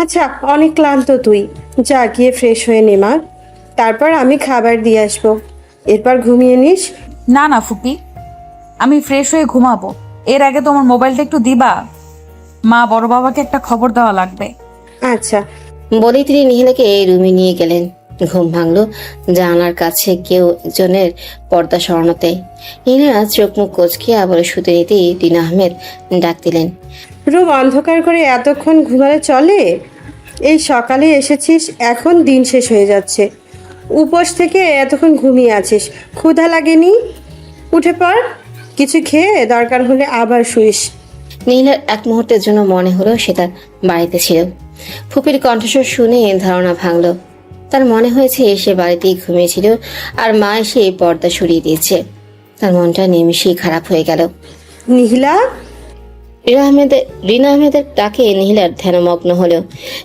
আচ্ছা, অনেক ক্লান্ত তুই, যা গিয়ে ফ্রেশ হয়ে নে মা। তারপর আমি খাবার দিয়ে আসবো, এরপর ঘুমিয়ে নিস। না না ফুপি, আমি ফ্রেশ হয়ে ঘুমাবো। এর আগে তোমার মোবাইলটা একটু দিবা, মা বড় বাবাকে একটা খবর দেওয়া লাগবে। আচ্ছা। বলেই তিনি নিহিলাকে রুমে নিয়ে গেলেন। ঘুম ভাঙলো জানালার কাছে কেউ একজনের পর্দা সরানোতে। নিহিলা চোখ মুখ কোচকে আবার শুতে নিতেই রিনা আহমেদ ডাক দিলেন। রুম অন্ধকার করে এতক্ষণ ঘুমালে চলে? এই সকালে এসেছিস, এখন দিন শেষ হয়ে যাচ্ছে, উপোস থেকে এতক্ষণ ঘুমিয়ে আছিস, ক্ষুধা লাগেনি? উঠে পড়, কিছু খেয়ে দরকার হলে আবার শুইস। নিহিলার এক মুহূর্তের জন্য মনে হলো সে তার বাড়িতে ছিল। ফুপির কণ্ঠস্বর শুনে ধারণা ভাঙল। তার মনে হয়েছে সে বাড়িতেই ঘুমিয়েছিল আর মা এসে পর্দা সরিয়ে দিয়েছে। তার মনটা নিমিষেই খারাপ হয়ে গেল। নিহিলা। রিনা আহমেদের ডাকে নিহিলার ধ্যানমগ্ন হলো।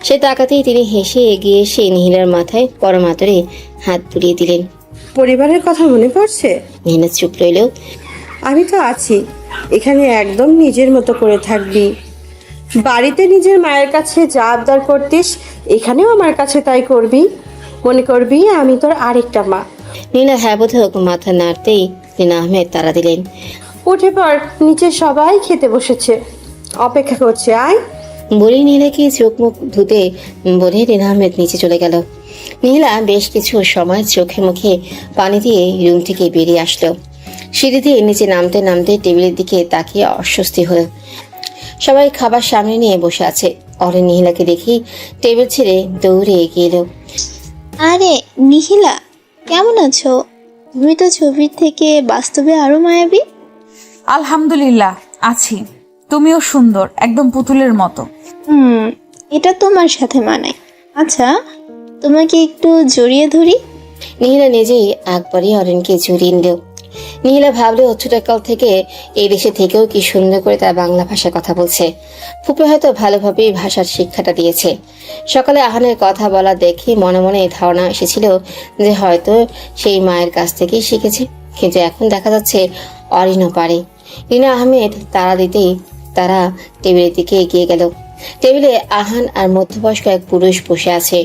সে তাকাতেই তিনি হেসে এগিয়ে এসে নিহিলার মাথায় পরমাতরে হাত বুলিয়ে দিলেন। পরিবারের কথা মনে পড়ছে? নিহিলা চুপ রইল। আমি তো আছি, এখানে একদম নিজের মতো করে থাকবি। বাড়িতে নিজের মায়ের কাছে যা আবদার করতিস, এখানেও আমার কাছে তাই করবি। মনে করবি আমি তোর আরেকটা মা। নীলা হ্যাঁ বোধক মাথা নাড়তেই রিনা আহমেদ তাড়া দিলেন। উঠে পড়, নিচে সবাই খেতে বসেছে, অপেক্ষা করছে, আয়। বলেই নীলাকে চোখ মুখ ধুতে বলে রিনা আহমেদ নিচে চলে গেল। নীলা বেশ কিছু সময় চোখে মুখে পানি দিয়ে রুম থেকে বেরিয়ে আসলো। সিঁড়ি দিয়ে নিচে নামতে নামতে টেবিলের দিকে তাকিয়ে অস্বস্তি হলো। সবাই খাবার সামনে নিয়ে বসে আছে। অরে নিহিলাকে দেখি টেবিল ছেড়ে দৌড়ে এগিয়ে এলো। আরে নিহিলা, কেমন আছো? তুমি তো ছবির থেকে বাস্তবে আরো মায়াবী। আলহামদুলিল্লাহ আছি, তুমিও সুন্দর, একদম পুতুলের মতো। এটা তোমার সাথে মানায়। আচ্ছা, তোমাকে একটু জড়িয়ে ধরি। নিহিলা নিজেই একবারই অরেনকে জড়িয়ে নিল। নিহিলা ভাবলে অচ্ছুতকাল থেকে এই দেশে থেকেও কি সুন্দর করে তার বাংলা ভাষায় কথা বলছে। ফুপে হয়তো ভালোভাবেই ভাষার শিক্ষাটা দিয়েছে। সকালে আহানের কথা বলা দেখে মনে মনে এই ধারণা এসেছিল যে হয়তো সেই মায়ের কাছ থেকেই শিখেছে, কিন্তু এখন দেখা যাচ্ছে অরিনও পারে। রিনা আহমেদ তারা দিতেই তারা টেবিলের দিকে এগিয়ে গেল। টেবিলে আহান আর মধ্যবয়স্ক এক পুরুষ বসে আছে।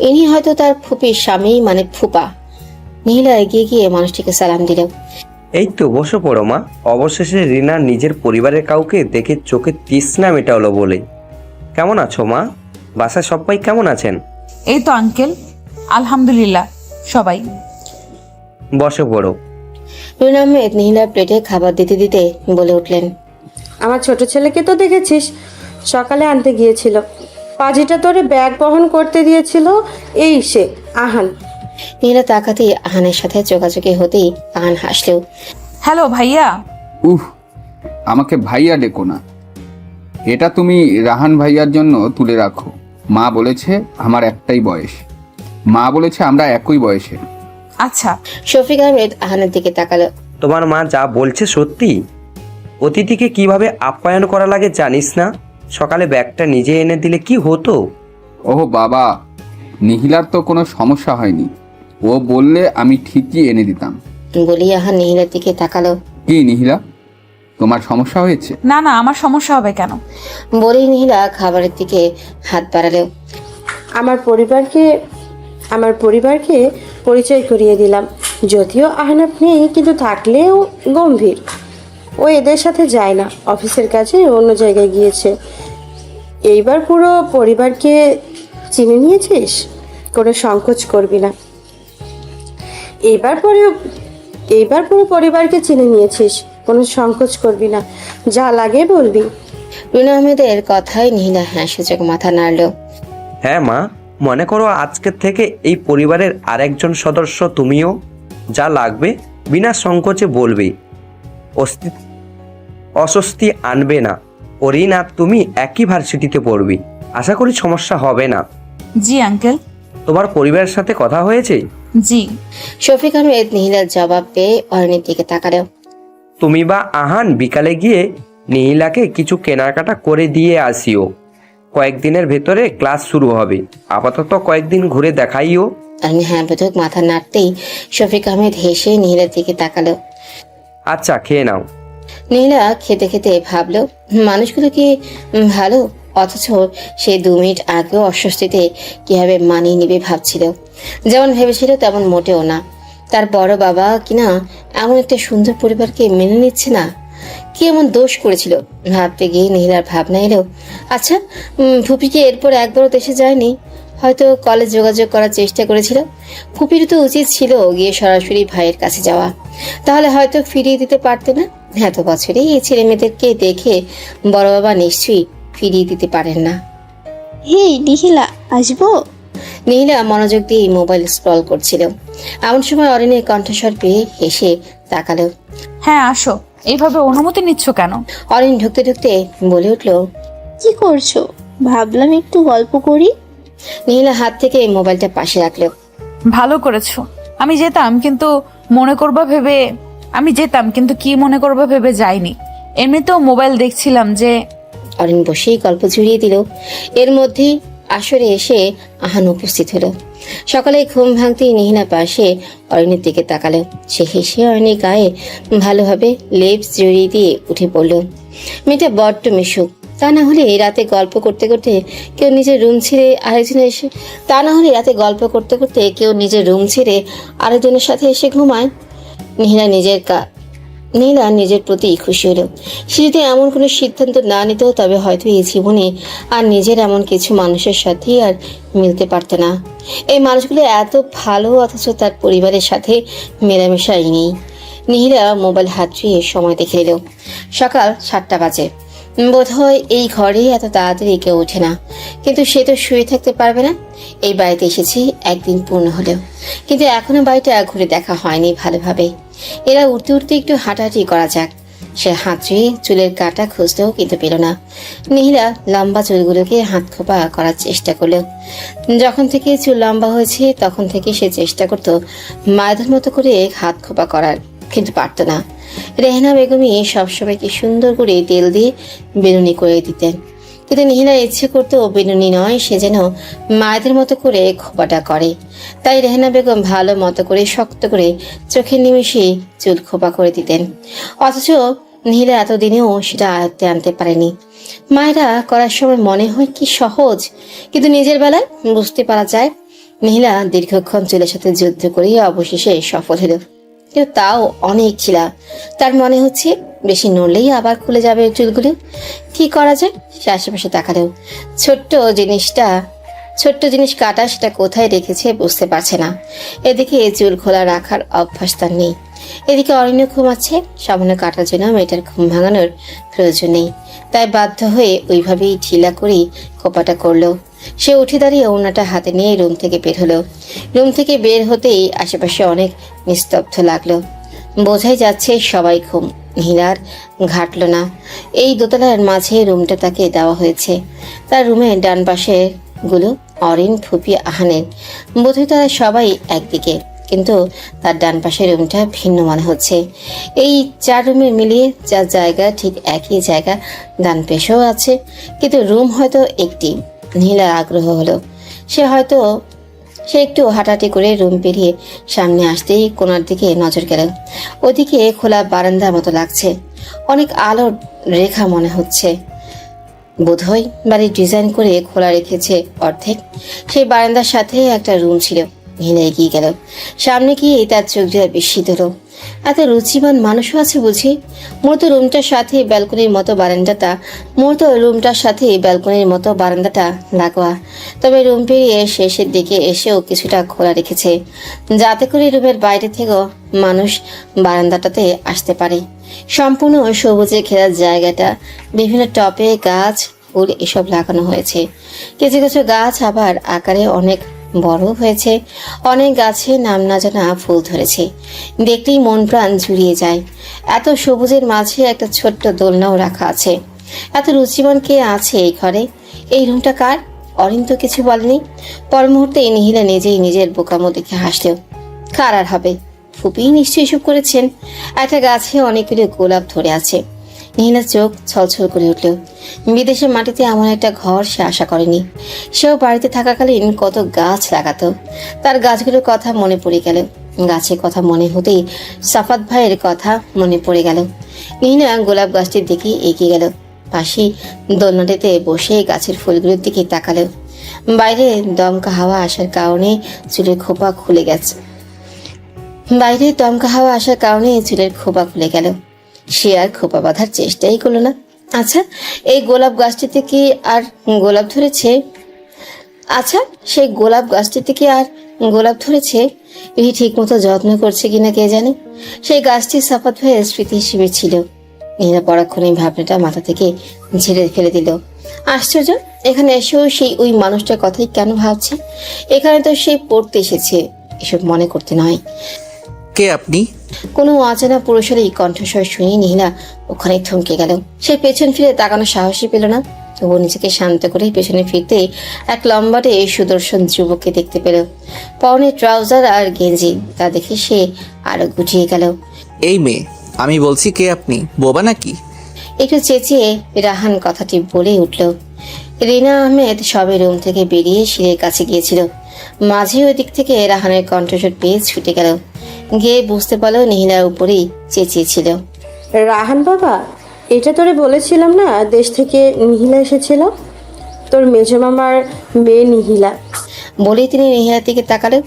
ইনি হয়তো তার ফুপির স্বামী, মানে ফুপা। নিহিলা এগিয়ে গিয়ে মানুষটিকে সালাম দিল। এই তো বসে পড়ো মা। অবশেষে রিনার নিজের পরিবারের কাউকে দেখে চোখে তৃষ্ণা মেটালো বলে। কেমন আছো মা? বাসায় সবাই কেমন আছেন? এই তো আঙ্কেল, আলহামদুলিল্লাহ সবাই। বসে পড়ো। রিনা আহমেদ নিহিলার প্লেটে খাবার দিতে দিতে বলে উঠলেন। আমার ছোট ছেলেকে তো দেখেছিস, সকালে আনতে গিয়েছিল, পাজিটা তোরে ব্যাগ বহন করতে দিয়েছিল, এই সে আহান। নিহিলা তাকাতেই আহানের সাথে চোখাচোখি হতেই আহান হাসলেও। হ্যালো ভাইয়া। উহ, আমাকে ভাইয়া ডেকো না। এটা তুমি রাহান ভাইয়ার জন্য তুলে রাখো। মা বলেছে আমার একটাই বয়স। মা বলেছে আমরা একই বয়সে। আচ্ছা। শফিক আহমেদ আহানের দিকে তাকালো। তোমার মা যা বলছে সত্যি? অতিথিকে কিভাবে আপ্যায়ন করা লাগে জানিস না? সকালে ব্যাগটা নিজে এনে দিলে কি হতো? ওহ বাবা, নিহিলার তো কোনো সমস্যা হয়নি। ও বললে আমি ঠিকই এনে দিতাম। বলি আহান নিহিলার দিকে তাকালো। কি নিহিলা, তোমার সমস্যা হয়েছে? না না, আমার সমস্যা হবে কেন? বলেই নিহিলা খাবারের দিকে হাত বাড়ালো। আমার পরিবারকে পরিচয় করিয়ে দিলাম। যদিও আহনাফ নেই, কিন্তু থাকলেও গম্ভীর। ও এদের সাথে যায় না, অফিসের কাছে অন্য জায়গায় গিয়েছে। এইবার পুরো পরিবারকে চিনে নিয়েছিস, কোনো সংকোচ করবি না। এইবার পুরো পরিবারকে চিনে নিয়েছিস, কোনো সংকোচ করবি না, যা লাগে বলবি। রিনা আহমেদের কথায় নিহিলা হ্যাঁ সূচক মাথা নাড়ল। হ্যাঁ মা, মনে করো আজকের থেকে এই পরিবারের আরেকজন সদস্য তুমিও। যা লাগবে বিনা সংকোচে বলবে, অস্বস্তি আনবে না। ওরিন আর তুমি একই ভার্সিটিতে পড়বি, আশা করি সমস্যা হবে না। জি আঙ্কেল। তোমার পরিবারের সাথে কথা হয়েছে? জি। শফিক আহমেদ নিহিলার জবাব পেয়ে অরণের দিকে তাকালো। তুমি বা আহান বিকালে গিয়ে নিহিলাকে কিছু কেনাকাটা করে দিয়ে আসিও। কয়েকদিনের ভেতরে ক্লাস শুরু হবে, আপাতত কয়েকদিন ঘুরে দেখাইও। অরণি হ্যাঁ বোধক মাথা নাড়তেই শফিক আহমেদ হেসে নিহিলার দিকে তাকালো। আচ্ছা খেয়ে নাও। নিহিলা খেতে খেতে ভাবলো, মানুষগুলো কি ভালো? অথচ সে 2 মিনিট আগেও অস্বস্তিতে কিভাবে মানিয়ে নিবে ভাবছিল। যেমন ভেবেছিল তেমন মোটেও না। তার বড় বাবা কিনা এমন একটা সুন্দর পরিবারকে মেনে নিচ্ছে না। কি এমন দোষ করেছিল ভাবতে গিয়ে নীলার ভাবনা এলো, আচ্ছা ফুপি কি এরপর একবারও দেশে যায়নি? হয়তো কলেজ যোগাযোগ করার চেষ্টা করেছিল। ফুপির তো উচিত ছিল গিয়ে সরাসরি ভাইয়ের কাছে যাওয়া, তাহলে হয়তো ফিরিয়ে দিতে পারতে না। এত বছরে এই ছেলে মেয়েদেরকে দেখে বড় বাবা নিশ্চয়ই ফিরিয়ে দিতে পারেন না। হেই নিখিলা, আসবো? নীলা মনোযোগ দিয়ে মোবাইল স্ক্রল করছিল। এমন সময় অরিনের কণ্ঠস্বর পেয়ে হেসে তাকালো। হ্যাঁ আসো। এইভাবে অনুমতি নিচ্ছ কেন? অরিন ঢুকতে ঢুকতে বলে উঠল, কি করছো? ভাবলাম একটু গল্প করি। নীলা হাত থেকে মোবাইলটা পাশে রাখলো। ভালো করেছো। আমি যেতাম কিন্তু কি মনে করবা ভেবে যাইনি। এমনিতেও মোবাইল দেখছিলাম যে। অরিন বসেই গল্প জুড়িয়ে দিল। এর মধ্যেই আসরে এসে আহান উপস্থিত হলো। সকালে ঘুম ভাঙতেই নিহিনা পাশে অরিনের দিকে তাকালো। সে হেসে অরিনের গায়ে ভালোভাবে লেপস জড়িয়ে দিয়ে উঠে পড়ল। মেয়েটা বড্ড মিশুক। তা না হলে রাতে গল্প করতে করতে কেউ নিজের রুম ছেড়ে আরেকজনের সাথে এসে ঘুমায়। নীলা নিজের প্রতি খুশি হলো। সে যদি এমন কোনো সিদ্ধান্ত না নিত তবে হয়তো এই জীবনে আর নিজের এমন কিছু মানুষের সাথেই আর মিলতে পারত না। এই মানুষগুলো এত ভালো, অথচ তার পরিবারের সাথে মেলামেশাই নেই। নীলা মোবাইল হাত ছুঁয়ে সময় দেখে এলো। সকাল 7টা বাজে। বোধহয় এই ঘরে এত তাড়াতাড়ি কেউ ওঠে না, কিন্তু সে তো শুয়ে থাকতে পারবে না। এই বাড়িতে এসেছি একদিন পূর্ণ হলেও, কিন্তু এখনো বাড়িটা ঘুরে দেখা হয়নি ভালোভাবে। এরা উঠতে উঠতে একটু হাঁটাহাঁটি করা যাক। সে হাত ছুঁয়ে চুলের কাঁটা খুঁজতেও কিন্তু পেল না। নীলা লম্বা চুলগুলোকে হাত খোপা করার চেষ্টা করলো। যখন থেকে চুল লম্বা হয়েছে তখন থেকে সে চেষ্টা করত মায়েদের মতো করে হাত খোপা করার, কিন্তু পারত না। রেহনা বেগমই সবসময় কি সুন্দর করে তেল দিয়ে বেনুনি করে দিতেন, কিন্তু নীলা ইচ্ছে করতো বেনুনি নয়, সে যেন মায়েদের মতো করে খোপাটা করে। তাই রেহনা বেগম ভালো মতো করে শক্ত করে চোখের নিমেষে চুল খোপা করে দিতেন। অথচ নীলা এতদিনেও সেটা আয়ত্তে আনতে পারেনি। মায়েরা করার সময় মনে হয় কি সহজ, কিন্তু নিজের বেলায় বুঝতে পারা যায়। নীলা দীর্ঘক্ষণ চুলের সাথে যুদ্ধ করে অবশেষে সফল হলো, কিন্তু তাও অনেক ছিলা। তার মনে হচ্ছে বেশি নড়লেই আবার খুলে যাবে চুলগুলো। কি করা যায়? সে আশেপাশে তাকালেও ছোট্ট জিনিস কাটা সেটা কোথায় রেখেছে বুঝতে পারছে না। এদিকে চুল খোলা রাখার অভ্যাস তার নেই। এদিকে অরণ্য ঘুমাচ্ছে। সামান্য কাটার জন্য মেয়েটার ঘুম ভাঙানোর প্রয়োজন নেই, তাই বাধ্য হয়ে ওইভাবেই ঢিলা করেই খোপাটা করলো। সে উঠে দাঁড়িয়ে ওড়নাটা হাতে নিয়ে রুম থেকে বের হলো। রুম থেকে বের হতেই আশেপাশে অনেক নিস্তব্ধ লাগলো। বোঝাই যাচ্ছে সবাই ঘুম। নীলার ঘাটলো না। এই দোতলার মাঝে রুমটা তাকে দেওয়া হয়েছে। তার রুমের ডান পাশে গুলো অরিন, ফুপি, আহানের। বোধহয় তারা সবাই একদিকে, কিন্তু তার ডান পাশের রুমটা ভিন্ন মনে হচ্ছে। এই 4 রুমের মিলিয়ে যার জায়গা ঠিক একই জায়গা ডান পেশেও আছে, কিন্তু রুম হয়তো একটি। নীলার আগ্রহ হলো। সে একটু হাঁটাহাঁটি করে রুম পেরিয়ে সামনে আসতেই কোনার দিকে নজর গেল। ওদিকে খোলা বারান্দার মতো লাগছে, অনেক আলোর রেখা মনে হচ্ছে। বোধহয় বাড়ির ডিজাইন করে খোলা রেখেছে অর্ধেক। সেই বারান্দার সাথে একটা রুম ছিল। নীলা এগিয়ে গেল। সামনে গিয়ে তার চোখ দিয়ে বিস্মিত হলো। এত রুচিবান মানুষও আছে বুঝি। মূলত রুমটার সাথে ব্যালকনির মতো বারান্দাটা লাগোয়া, তবে রুম পেরিয়ে শেষের দিকে এসেও কিছুটা খোলা রেখেছে, যাতে করে রুমের বাইরে থেকেও মানুষ বারান্দাটাতে আসতে পারে। সম্পূর্ণ সবুজে ঘেরা জায়গাটা, বিভিন্ন টপে গাছ, ফুল এসব লাগানো হয়েছে। কিছু কিছু গাছ আবার আকারে অনেক বড় হয়েছে। অনেক গাছে নাম না জানা ফুল ধরেছে, দেখলেই মন প্রাণ জুড়িয়ে যায়। এত সবুজের মাঝে একটা ছোট্ট দোলনাও রাখা আছে। এত রুচিবান কে আছে এই ঘরে? এই রুমটা কার? অরিন তো কিছু বলেনি। পর মুহূর্তে নীলা নিজেই নিজের বোকামো দেখে হাসলেও। কার আর হবে? ফুপি নিশ্চয়ই এসব করেছেন। একটা গাছে অনেকগুলো গোলাপ ধরে আছে। নীলার চোখ ছলছল করে উঠল। বিদেশের মাটিতে এমন একটা ঘর সে আশা করেনি। সেও বাড়িতে থাকাকালীন কত গাছ লাগাতো। তার গাছগুলোর কথা মনে পড়ে গেল। গাছের কথা মনে হতেই সাফাত ভাইয়ের কথা মনে পড়ে গেল। নীলা গোলাপ গাছটির দিকে এগিয়ে গেল। পাশেই দোলনাটিতে বসে গাছের ফুলগুলোর দিকে তাকালো। বাইরে দমকা হাওয়া আসার কারণে চুলের খোপা খুলে গেছে। চুলের খোপা খুলে গেল। সে আর খোপা বাঁধার চেষ্টাই করলো না। আচ্ছা, এই গোলাপ গাছটিতে কি আর গোলাপ ধরেছে? সেই গোলাপ গাছটিতে কি আর গোলাপ ধরেছে? এই ঠিক মতো যত্ন করছে কিনা কে জানে। সেই গাছটি সাফাত হয়ে স্মৃতি হিসেবে ছিল। নীলা পরক্ষণে ভাবনাটা মাথা থেকে ঝেড়ে ফেলে দিল। আশ্চর্য, এখানে এসেও সেই ওই মানুষটার কথাই কেন ভাবছে? এখানে তো সে পড়তে এসেছে, এসব মনে করতে নয়। কে আপনি? কোনো অচেনা পুরুষের এই কণ্ঠস্বর শুনে নীলা ওখানে থমকে গেল। সে পেছন ফিরে তাকানোর সাহসই পেল না। তবু নিজেকে শান্ত করে পেছনে ফিরতে এক লম্বাটে সুদর্শন যুবককে দেখতে পেল। পরনে ট্রাউজার আর গেঞ্জি, তা দেখে সে আরো গুটিয়ে গেল। এই মেয়ে, আমি বলছি কে আপনি? বোবা নাকি? একটু চেঁচিয়ে রাহান কথাটি বলে উঠল। রিনা আহমেদ সবে রুম থেকে বেরিয়ে সিঁড়ির কাছে গিয়েছিল। মাঝে ওই দিক থেকে রাহানের কণ্ঠস্বর পেয়ে ছুটে গেল। গিয়ে বুঝতে পারলো নীলার উপরেই চেঁচিয়েছিল। রাহান বাবা, এটা তোরে বলেছিলাম না দেশ থেকে নিহিলা এসেছিল, তোর মেজো মামার মেয়ে নিহিলা। বলেই তিনি নীলার দিকে তাকালেন।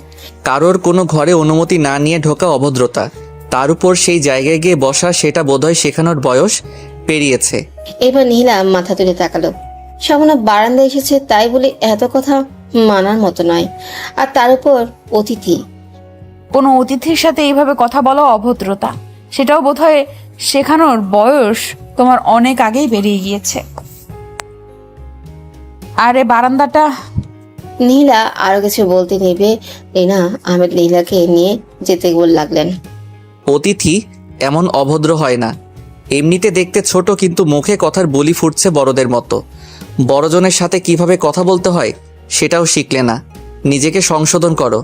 কারোর কোনো ঘরে অনুমতি না নিয়ে ঢোকা অভদ্রতা, তার উপর সেই জায়গায় গিয়ে বসা, সেটা বোধহয় শেখানোর বয়স পেরিয়েছে। এবার নীলা মাথা তুলে তাকালো। সামান্য বারান্দায় এসেছে তাই বলে এত কথা মানার মতো নয়। আর তার উপর অতিথি। কোনো অতিথির সাথে এইভাবে কথা বলা অভদ্রতা, সেটাও বোধহয় শেখানোর বয়স তোমার অনেক আগেই বেরিয়ে গিয়েছে। আর এ বারান্দাটা। নীলা আরো কিছু বলতে নেবে রিনা আহমেদ নীলাকে নিয়ে যেতে লাগলেন। অতিথি এমন অভদ্র হয় না। এমনিতে দেখতে ছোট, কিন্তু মুখে কথার বুলি ফুটছে বড়দের মতো। বড়জনের সাথে কিভাবে কথা বলতে হয় সেটাও শিখলে না। নিজেকে সংশোধন করো।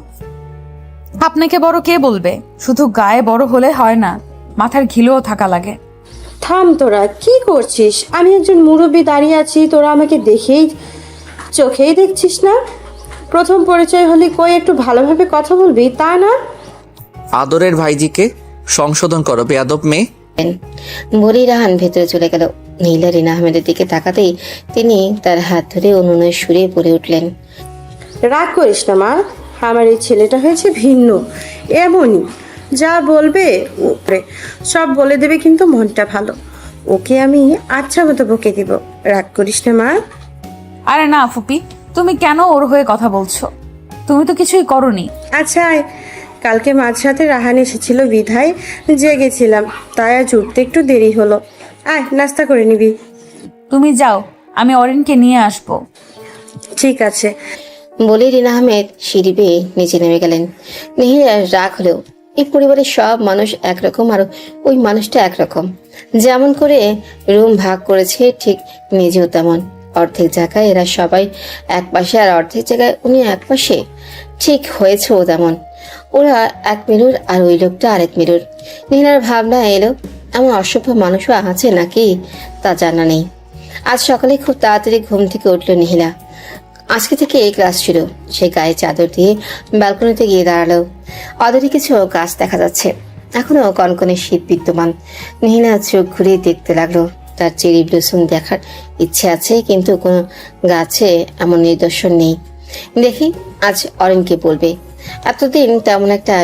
আপনাকে বড় কে বলবে? শুধু গায়ে বড় হলে হয় না, মাথার ঘিলেও থাকা লাগে। থাম, তোরা কি করছিস? আমি একজন মুরব্বী দাঁড়িয়ে আছি, তোরা আমাকে দেখেই চোখেই দেখছিস না? প্রথম পরিচয় হলে কই একটু ভালোভাবে কথা বলবি, তা না? আদরের ভাইজিকে সংশোধন করো, বেয়াদব মেয়ে। বলি রাহান ভেতরে চলে গেল। নীলা রিনা আহমেদের দিকে তাকাতেই তিনি তার হাত ধরে অনুনয় সুরে পড়ে উঠলেন। রাগ করিস না মা, আমার এই ছেলেটা হয়েছে ভিন্ন, এমনই যা বলবে উপরে সব বলে দেবে, কিন্তু মনটা ভালো। ওকে আমি আচ্ছা মতো বকে দিব, রাগ করিস না মা। আরে না ফুপি, তুমি কেন ওর হয়ে কথা বলছো? তুমি তো কিছুই করনি। আচ্ছা আয়, কালকে মাঝরাতে রাহান এসেছিল বিধায় জেগেছিলাম, তাই আজ উঠতে একটু দেরি হলো। আয় নাস্তা করে নিবি। তুমি যাও, আমি অরিনকে নিয়ে আসবো। ঠিক আছে। বলে রিনা আহমেদ সিঁড়ি বেয়ে নিচে নেমে গেলেন। নীলার রাগ হলেও এই পরিবারের সব মানুষ একরকম আর ওই মানুষটা একরকম। যেমন করে রুম ভাগ করেছে ঠিক নিজেও তেমন। অর্ধেক জায়গায় এরা সবাই এক পাশে আর অর্ধেক জায়গায় উনি এক পাশে। ঠিক হয়েছেও তেমন। ওরা এক মেরুর আর ওই লোকটা আরেক মেরুর। নীলার ভাবনা এলো, এমন অসভ্য মানুষও আছে নাকি তা জানা নেই। আজ সকালে খুব তাড়াতাড়ি ঘুম থেকে উঠল নীলা। আজকে থেকে এই ক্লাস ছিল। সে গায়ে চাদর দিয়ে ব্যালকনিতে গিয়ে দাঁড়ালো। অদূরে কিছু গাছ দেখা যাচ্ছে, এখনো কনকনে শীত বিদ্যমান। নীলা চোখ ঘুরিয়ে দেখতে লাগলো। তার চেরি ব্লসম দেখার ইচ্ছে আছে, কিন্তু কোনো গাছে এমন নিদর্শন নেই। দেখি আজ অরিনকে বলবে। এতদিন তেমন একটা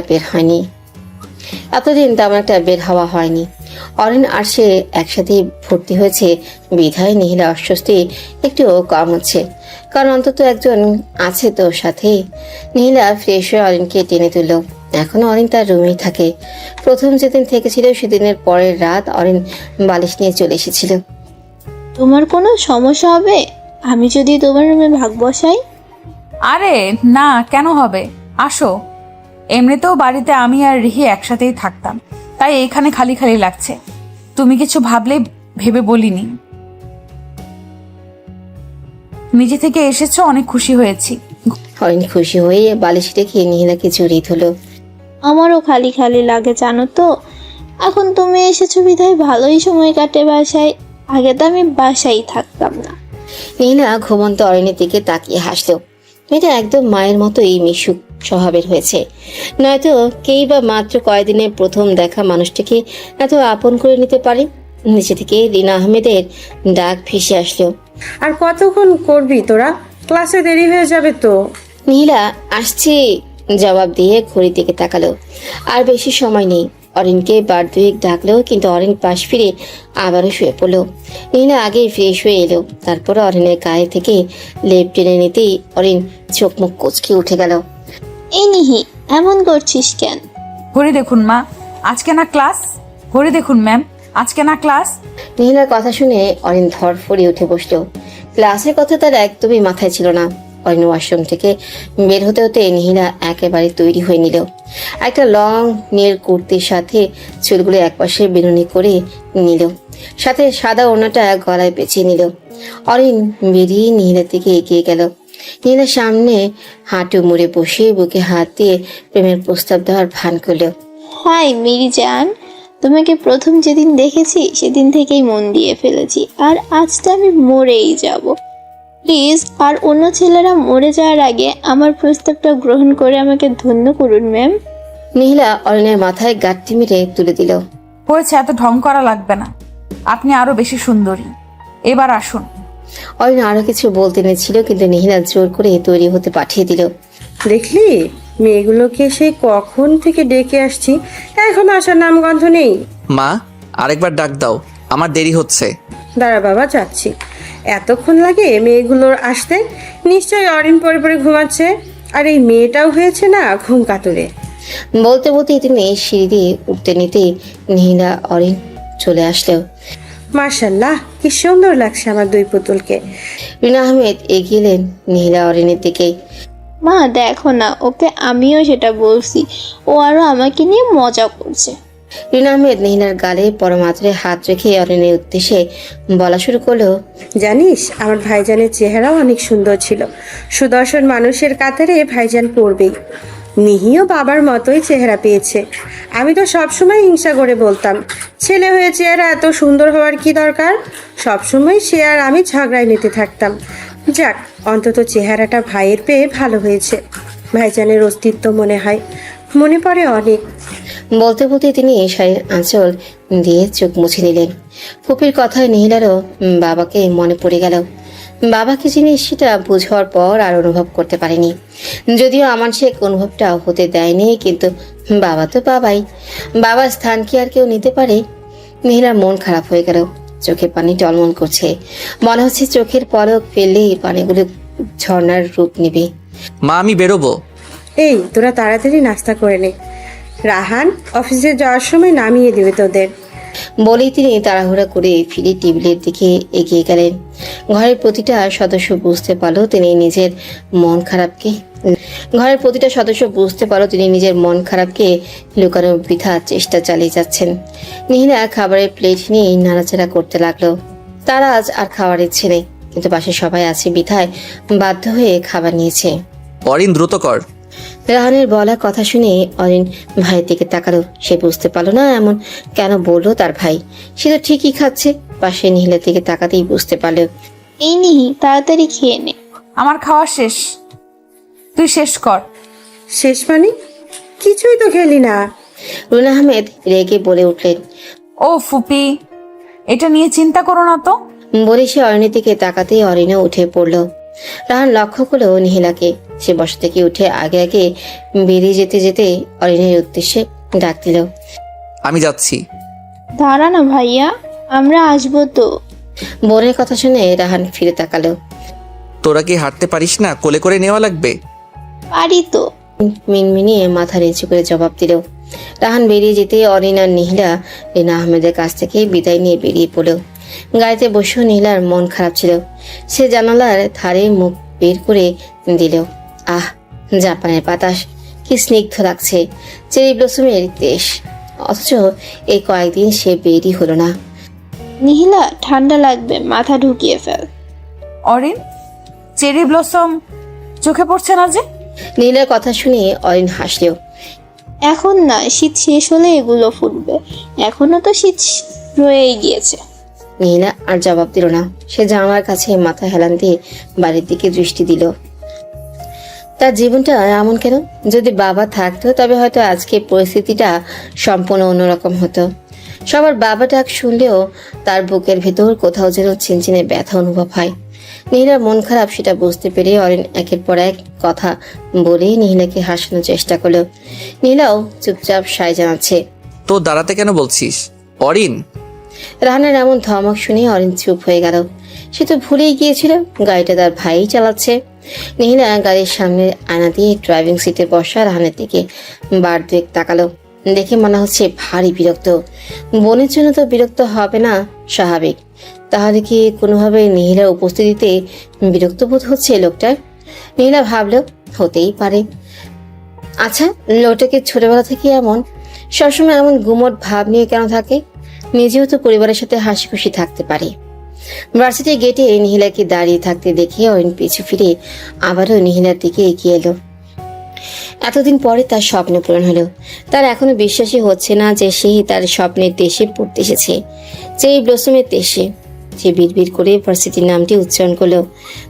বের হওয়া হয়নি। অরিন আর সে একসাথে ভর্তি হয়েছে বিধায় নীলা অস্বস্তি একটু কম হচ্ছে, কারণ অন্তত একজন আছে তো সাথে। নীলা ফ্রেশ হয়ে অরিনকে টেনে তুলল। এখনো অরিন তার রুমেই থাকে। প্রথম যেদিন থেকেছিল সেদিনের পরের রাত অরিন বালিশ নিয়ে চলে এসেছিল। তোমার কোনো সমস্যা হবে আমি যদি তোমার রুমে ভাগ বসাই? আরে না, কেন হবে? আসো। এমনিতেও বাড়িতে আমি আর রিহি একসাথেই থাকতাম, তাই এইখানে খালি খালি লাগছে। তুমি কিছু ভাবলে ভেবে বলিনি। নিজে থেকে এসেছো, অনেক খুশি হয়েছি। অরিন খুশি হয়ে বালিশ রেখে নীলাকে জড়িয়ে ধরল। আমারও খালি খালি লাগে জানো তো। এখন তুমি এসেছো বিধায় ভালোই সময় কাটে বাসায়, আগে তো আমি বাসায় থাকতাম না। নীলা ঘুমন্ত অরিনের দিকে তাকিয়ে হাসলো। মেয়েটা একদম মায়ের মতোই মিশুক স্বভাবের হয়েছে। নয়তো কেই বা মাত্র কয়েকদিনের প্রথম দেখা মানুষটিকে এত আপন করে নিতে পারে। নিচে থেকে রিনা আহমেদের ডাক ভেসে আসলো। আর কতক্ষণ করবি তোরা? ক্লাসে দেরি হয়ে যাবে তো। নীলা আসছি জবাব দিয়ে ঘড়ির দিকে তাকালো। আর বেশি সময় নেই। অরিনকে বার দুয়েক ডাকলো, কিন্তু অরিন পাশ ফিরে আবারও শুয়ে পড়লো। নীলা আগেই ফ্রেশ হয়ে এলো। তারপর অরিনের গায়ে থেকে লেপ টেনে নিতেই অরিন চোখ মুখ কুচকে উঠে গেল। এই নিহি, এমন করছিস কেন? ঘড়ি দেখুন মা, আজকে না ক্লাস। ঘড়ি দেখুন ম্যাম, আজকে না ক্লাস। নীলার কথা শুনে অরিন ধরফড়ে উঠে বসলো। ক্লাসের কথা তার একদমই মাথায় ছিল না। অরিন ওয়াশরুম থেকে বের হতে হতে নীলা একেবারে তৈরি হয়ে নিল। একটা লং নীল কুর্তির সাথে চুলগুলো একপাশে বেনুনি করে নিল, সাথে সাদা ওড়নাটা গলায় পেঁচিয়ে নিল। অরিন বেরিয়ে নীলার দিকে এগিয়ে গেল। নীলার সামনে হাঁটু মুড়ে বসে বুকে হাত দিয়ে প্রেমের প্রস্তাব দেওয়ার ভান করলো। হাই মেরি জান, তোমাকে প্রথম যেদিন দেখেছি সেদিন থেকেই মন দিয়ে ফেলেছি, আর আজটা আমি মরেই যাব। প্লিজ, আর অন্য ছেলেরা মরে যাওয়ার আগে আমার প্রস্তাবটা গ্রহণ করে আমাকে ধন্য করুন ম্যাম। নীলা অরিনের মাথায় গাঁটটি মেরে তুলে দিল। হয়েছে, এত ঢং করা লাগবে না। আপনি আরো বেশি সুন্দরী। এবার আসুন। অরিন আরো কিছু বলতে নিয়েছিল, কিন্তু নীলা জোর করে তৈরি হতে পাঠিয়ে দিল। দেখলি, মেয়েগুলোকে সেই কখন থেকে ডেকে আসছি, এখন আসার নামগন্ধ নেই। মা, আরেকবার ডাক দাও, আমার দেরি হচ্ছে। দাঁড়া বাবা, যাচ্ছি। এতক্ষণ লাগে মেয়েগুলোর আসতে? নিশ্চয়ই অরিন পরে পরে ঘুমাচ্ছে। আর এই মেয়েটাও হয়েছে না ঘুম কাতুরে। বলতে বলতে তিনি সিঁড়ি দিয়ে উঠতে নিতে নীলা অরিন চলে আসলো। মার্শাল্লাহ, কি সুন্দর লাগছে আমার দুই পুতুলকে। রিনা আহমেদ এগিয়ে এলেন নীলা অরিনের দিকে। মা দেখো না, ওকে আমিও সেটা বলছি, ও আরো আমাকে নিয়ে মজা করছে। রিনা আহমেদ নীলার গালে পরমাত্রে হাত রেখে অরিনের উদ্দেশ্যে বলা শুরু করলো। জানিস, আমার ভাইজানের চেহারাও অনেক সুন্দর ছিল। সুদর্শন মানুষের কাতারে ভাইজান পড়বেই। নিহিও বাবার মতোই চেহারা পেয়েছে। আমি তো সবসময় হিংসা করে বলতাম, ছেলে হয়ে চেহারা এত সুন্দর হওয়ার কি দরকার। সবসময় সে আর আমি ঝগড়ায় মেতে থাকতাম। যাক, অন্তত চেহারাটা ভাইয়ের পেয়ে ভালো হয়েছে। ভাইজানের অস্তিত্ব মনে পড়ে অনেক। বলতে বলতে তিনি শাড়ির আঁচল দিয়ে চোখ মুছে নিলেন। ফুপির কথায় নীলারও বাবাকে মনে পড়ে গেল। বাবাকে জিনিস সেটা বুঝার পর আর অনুভব করতে পারেনি। যদিও আমার সে অনুভবটা হতে দেয়নি, কিন্তু বাবা তো বাবাই। বাবার স্থান কি আর কেউ নিতে পারে? নীলার মন খারাপ হয়ে গেল। চোখে পানি টলমল করছে। মনে হচ্ছে চোখের পলক ফেললেই পানিগুলো ঝর্ণার রূপ নেবে। মা, আমি বেরোবো। এই, তোরা তাড়াতাড়ি নাস্তা করে নে। রাহান অফিসে যাওয়ার সময় নামিয়ে দেবে তোদের। বলেই তিনি তাড়াহুড়া করে ফিরে টেবিলের দিকে এগিয়ে গেলেন। ঘরের প্রতিটা সদস্য বুঝতে পারলো তিনি নিজের মন খারাপকে লুকানোর বৃথা চেষ্টা চালিয়ে যাচ্ছেন। নীলা খাবারের প্লেট নিয়ে নাড়াচাড়া করতে লাগলো। তার আজ আর খাওয়ার ইচ্ছে নেই, কিন্তু পাশে সবাই আছে বিধায় বাধ্য হয়ে খাবার নিয়েছে। অরিন, দ্রুত কর। রাহানের বলা কথা শুনে অরিন ভাইয়ের দিকে তাকালো। সে বুঝতে পারলো না এমন কেন বললো তার ভাই। সে তো ঠিকই খাচ্ছে। পাশে নীলার দিকে তাকাতেই বুঝতে পারলো। এই নিহি, তাড়াতাড়ি খেয়ে নে। আমার খাওয়া শেষ, তুই শেষ কর। শেষ মানে? কিছুই তো খেলি না। রুনা আহমেদ রেগে বলে উঠলেন। ও ফুপি, এটা নিয়ে চিন্তা করো না তো। বলে সে অরিনের দিকে তাকাতেই অরিনও উঠে পড়লো। রাহান লক্ষ্য করলো নীলাকে। সে বসা থেকে উঠে আগে আগে বেরিয়ে যেতে যেতে অরিনের উদ্দেশ্যে ডাক দিল। আমি যাচ্ছি। দাঁড়া না ভাইয়া, আমরা আসবো তো। বোনের কথা শুনে রাহান ফিরে তাকালো। তোরা কি হাঁটতে পারিস না? কোলে করে নেওয়া লাগবে। পারি তো। মিনমিনিয়ে মাথা নিচু করে জবাব দিল। রাহান বেরিয়ে যেতে অরিন আর নীলা রিনা আহমেদের কাছ থেকে বিদায় নিয়ে বেরিয়ে পড়ল। গাড়িতে বসেও নীলার মন খারাপ ছিল। সে জানালার ধারে মুখ বের করে দিল। আহ, জাপানের বাতাস কি স্নিগ্ধ লাগছে। চেরি ব্লসমের দেশ, অথচ এই কয়েকদিন সে বেরই হলো না। নিহিলা, ঠান্ডা লাগবে, মাথা ঢুকিয়ে ফেল। অরিন, চেরি ব্লসম চোখে পড়ছে না যে? নীলার কথা শুনে অরিন হাসলেও। এখন না, শীত শেষ হলে এগুলো ফুটবে, এখনো তো শীত রয়েই গিয়েছে। নীলা আর জবাব দিল না। সে জানালার কাছে মাথা হেলান দিয়ে বাড়ির দিকে দৃষ্টি দিল। তার জীবনটা এমন কেন? যদি বাবা থাকতো তবে হয়তো আজকে পরিস্থিতিটা সম্পূর্ণ অন্যরকম হতো। সবার বাবা ডাক শুনলেও তার বুকের ভেতর কোথাও যেন চিনচিনে ব্যথা অনুভব হয়। নীলার মন খারাপ সেটা বুঝতে পেরে অরিন একের পর এক কথা বলে নীলাকে হাসানোর চেষ্টা করলো। নীলাও চুপচাপ সায় জানাচ্ছে। তো দাঁড়াতে কেন বলছিস অরিন? রাহানের এমন ধমক শুনে অরিন চুপ হয়ে গেল। সে তো ভুলেই গিয়েছিল গাড়িটা তার ভাই চালাচ্ছে। নীলা গাড়ির সামনে আয়না দিয়ে ড্রাইভিং সিটে বসা রাহানের দিকে বার দুয়েক তাকালো। দেখে মনে হচ্ছে ভারী বিরক্ত। বোনের জন্য তো বিরক্ত হবে না স্বাভাবিক, তাহলে কি কোনোভাবে নীলার উপস্থিতিতে বিরক্ত বোধ হচ্ছে লোকটার? নীলা ভাবলো হতেই পারে। আচ্ছা, লোকটাকে ছোটবেলা থেকে এমন সবসময় এমন গুমট ভাব নিয়ে কেন থাকে? নিজেও তো পরিবারের সাথে হাসি খুশি থাকতে পারে। ভার্সিটির গেটে নীলাকে দাঁড়িয়ে থাকতে দেখে অরিন পিছু ফিরে আবারও নীলার দিকে এগিয়ে এলো। এতদিন পরে তার স্বপ্ন পূরণ হলো। তার এখনো বিশ্বাসই হচ্ছে না যে সেই তার স্বপ্নের দেশে পড়তে এসেছে, যে ব্লসমের দেশে। সে বিড়বিড় করে ভার্সিটির নামটি উচ্চারণ করলো।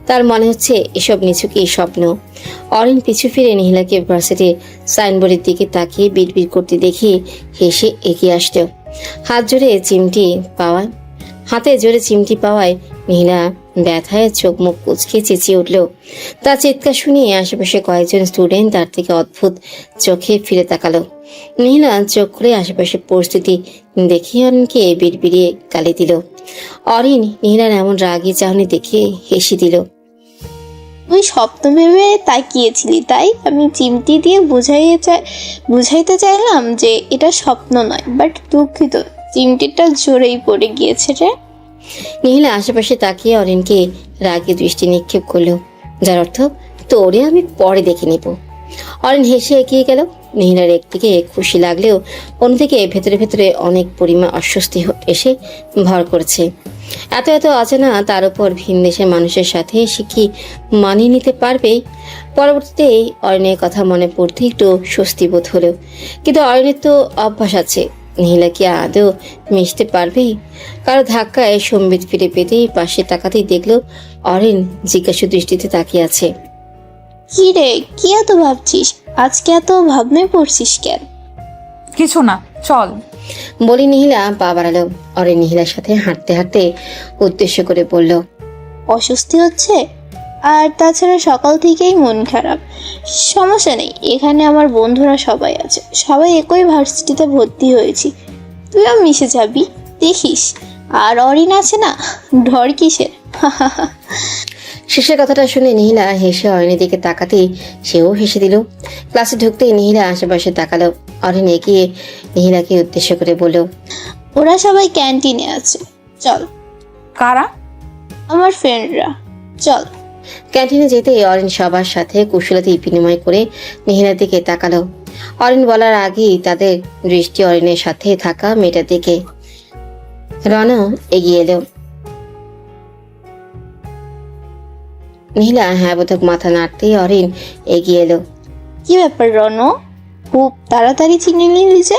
তার মনে হচ্ছে এসব নিছকই স্বপ্ন। অরিন পিছু ফিরে নীলাকে ভার্সিটির সাইনবোর্ডের দিকে তাকিয়ে বিড়বিড় করতে দেখে হেসে এগিয়ে আসলো। হাতে জোরে চিমটি পাওয়ায় নীলা ব্যথায় চোখ মুখ কুচকে চেঁচিয়ে উঠল। তার চিৎকার শুনে আশেপাশে কয়েকজন স্টুডেন্ট তার থেকে অদ্ভুত চোখে ফিরে তাকালো। নীলা চোখ খুলে আশেপাশের পরিস্থিতি দেখে অরিনকে বিড়বিড়িয়ে গালি দিল। অরিন নীলার এমন রাগী চাহনি দেখে হেসে দিল। তুই স্বপ্ন ভেবে তাকিয়েছিলি, তাই আমি চিমটি দিয়ে বুঝাইতে চাইলাম যে এটা স্বপ্ন নয়, বাট দুঃখিত, চিমটিটা জোরেই পড়ে গিয়েছে রে। নীলা আশেপাশে তাকিয়ে অরিনকে রাগে দৃষ্টি নিক্ষেপ করলো, যার অর্থ তোরে আমি পরে দেখে নেব। অরিন হেসে এগিয়ে গেল। নীলার একদিকে খুশি লাগলেও অন্যদিকে ভেতরে ভেতরে অনেক পরিমাণ অস্বস্তি এসে ভর করছে। এত অচেনা, তার উপর ভিন দেশের মানুষের সাথে সে কি মানিয়ে নিতে পারবে? পরবর্তীতে অরিনের কথা মনে পড়তে একটু স্বস্তি বোধ হলো, কিন্তু অরিনের তো অভ্যাস আছে। নীলা কি আদৌ মিশতে পারবে? কারো ধাক্কায় সম্বিত ফিরে পেতেই পাশে তাকাতেই দেখলো অরিন জিজ্ঞাসু দৃষ্টিতে তাকিয়ে আছে। কি রে, কি এত ভাবছিস? আজকে এত ভাবনায় পড়ছিস কেন? কিছু না, চল। বলি নীলা পা বাড়ালো। অরিন নীলার সাথে হাঁটতে হাঁটতে উদ্দেশ্য করে বলল, অস্বস্তি হচ্ছে? আর তাছাড়া সকাল থেকেই মন খারাপ। সমস্যা নেই, এখানে আমার বন্ধুরা সবাই আছে, সবাই একই ভার্সিটিতে ভর্তি হয়েছি, তুইও মিশে যাবি, দেখিস। আর অরিন আছে না, ডর কিসের? শেষের কথাটা শুনে নীলা হেসে অরিনের দিকে তাকাতেই সেও হেসে দিল। ক্লাসে ঢুকতেই নীলা আশেপাশে তাকালো। অরিন এগিয়ে নীলাকে উদ্দেশ্য করে বলল, ওরা সবাই ক্যান্টিনে আছে, চল। কারা? আমার ফ্রেন্ডরা, চল। ক্যান্টিনে যেতেই অরিন সবার সাথে কুশলতা বিনিময় করে নীলার দিকে তাকালো। অরিন বলার আগেই তাদের দৃষ্টি অরিনের সাথে থাকা মেয়েটার দিকে। রনও এগিয়ে এলো। নীলা হ্যাঁ বোধক মাথা নাড়তেই অরিন এগিয়ে এলো। কি ব্যাপার রন, খুব তাড়াতাড়ি চিনে নিলি যে?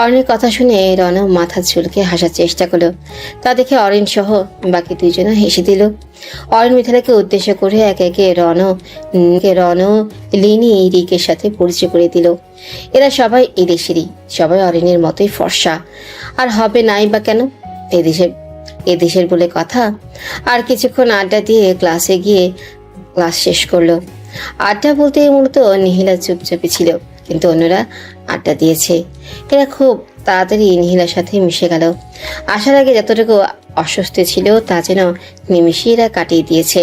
অরিনের কথা শুনে রন মাথা ঝুলকে হাসার চেষ্টা করলো। তা দেখে অরিন সহ বাকি দুইজনও হেসে দিল। অরিন মিথালাকে উদ্দেশ্য করে একে একে রন লিনি রিকের সাথে পরিচয় করে দিল। এরা সবাই এদেশেরই, সবাই অরিনের মতোই ফর্সা। আর হবে নাই বা কেন, এদেশের বলে কথা। আর কিছুক্ষণ আড্ডা দিয়ে ক্লাসে গিয়ে ক্লাস শেষ করলো। আড্ডা বলতে মূলত নীলা চুপচাপে ছিল, কিন্তু অন্যরা আড্ডা দিয়েছে। এরা খুব তাড়াতাড়ি নীলার সাথে মিশে গেল। আসার আগে যতটুকু অস্বস্তি ছিল তা যেন নিমিষে এরা কাটিয়ে দিয়েছে।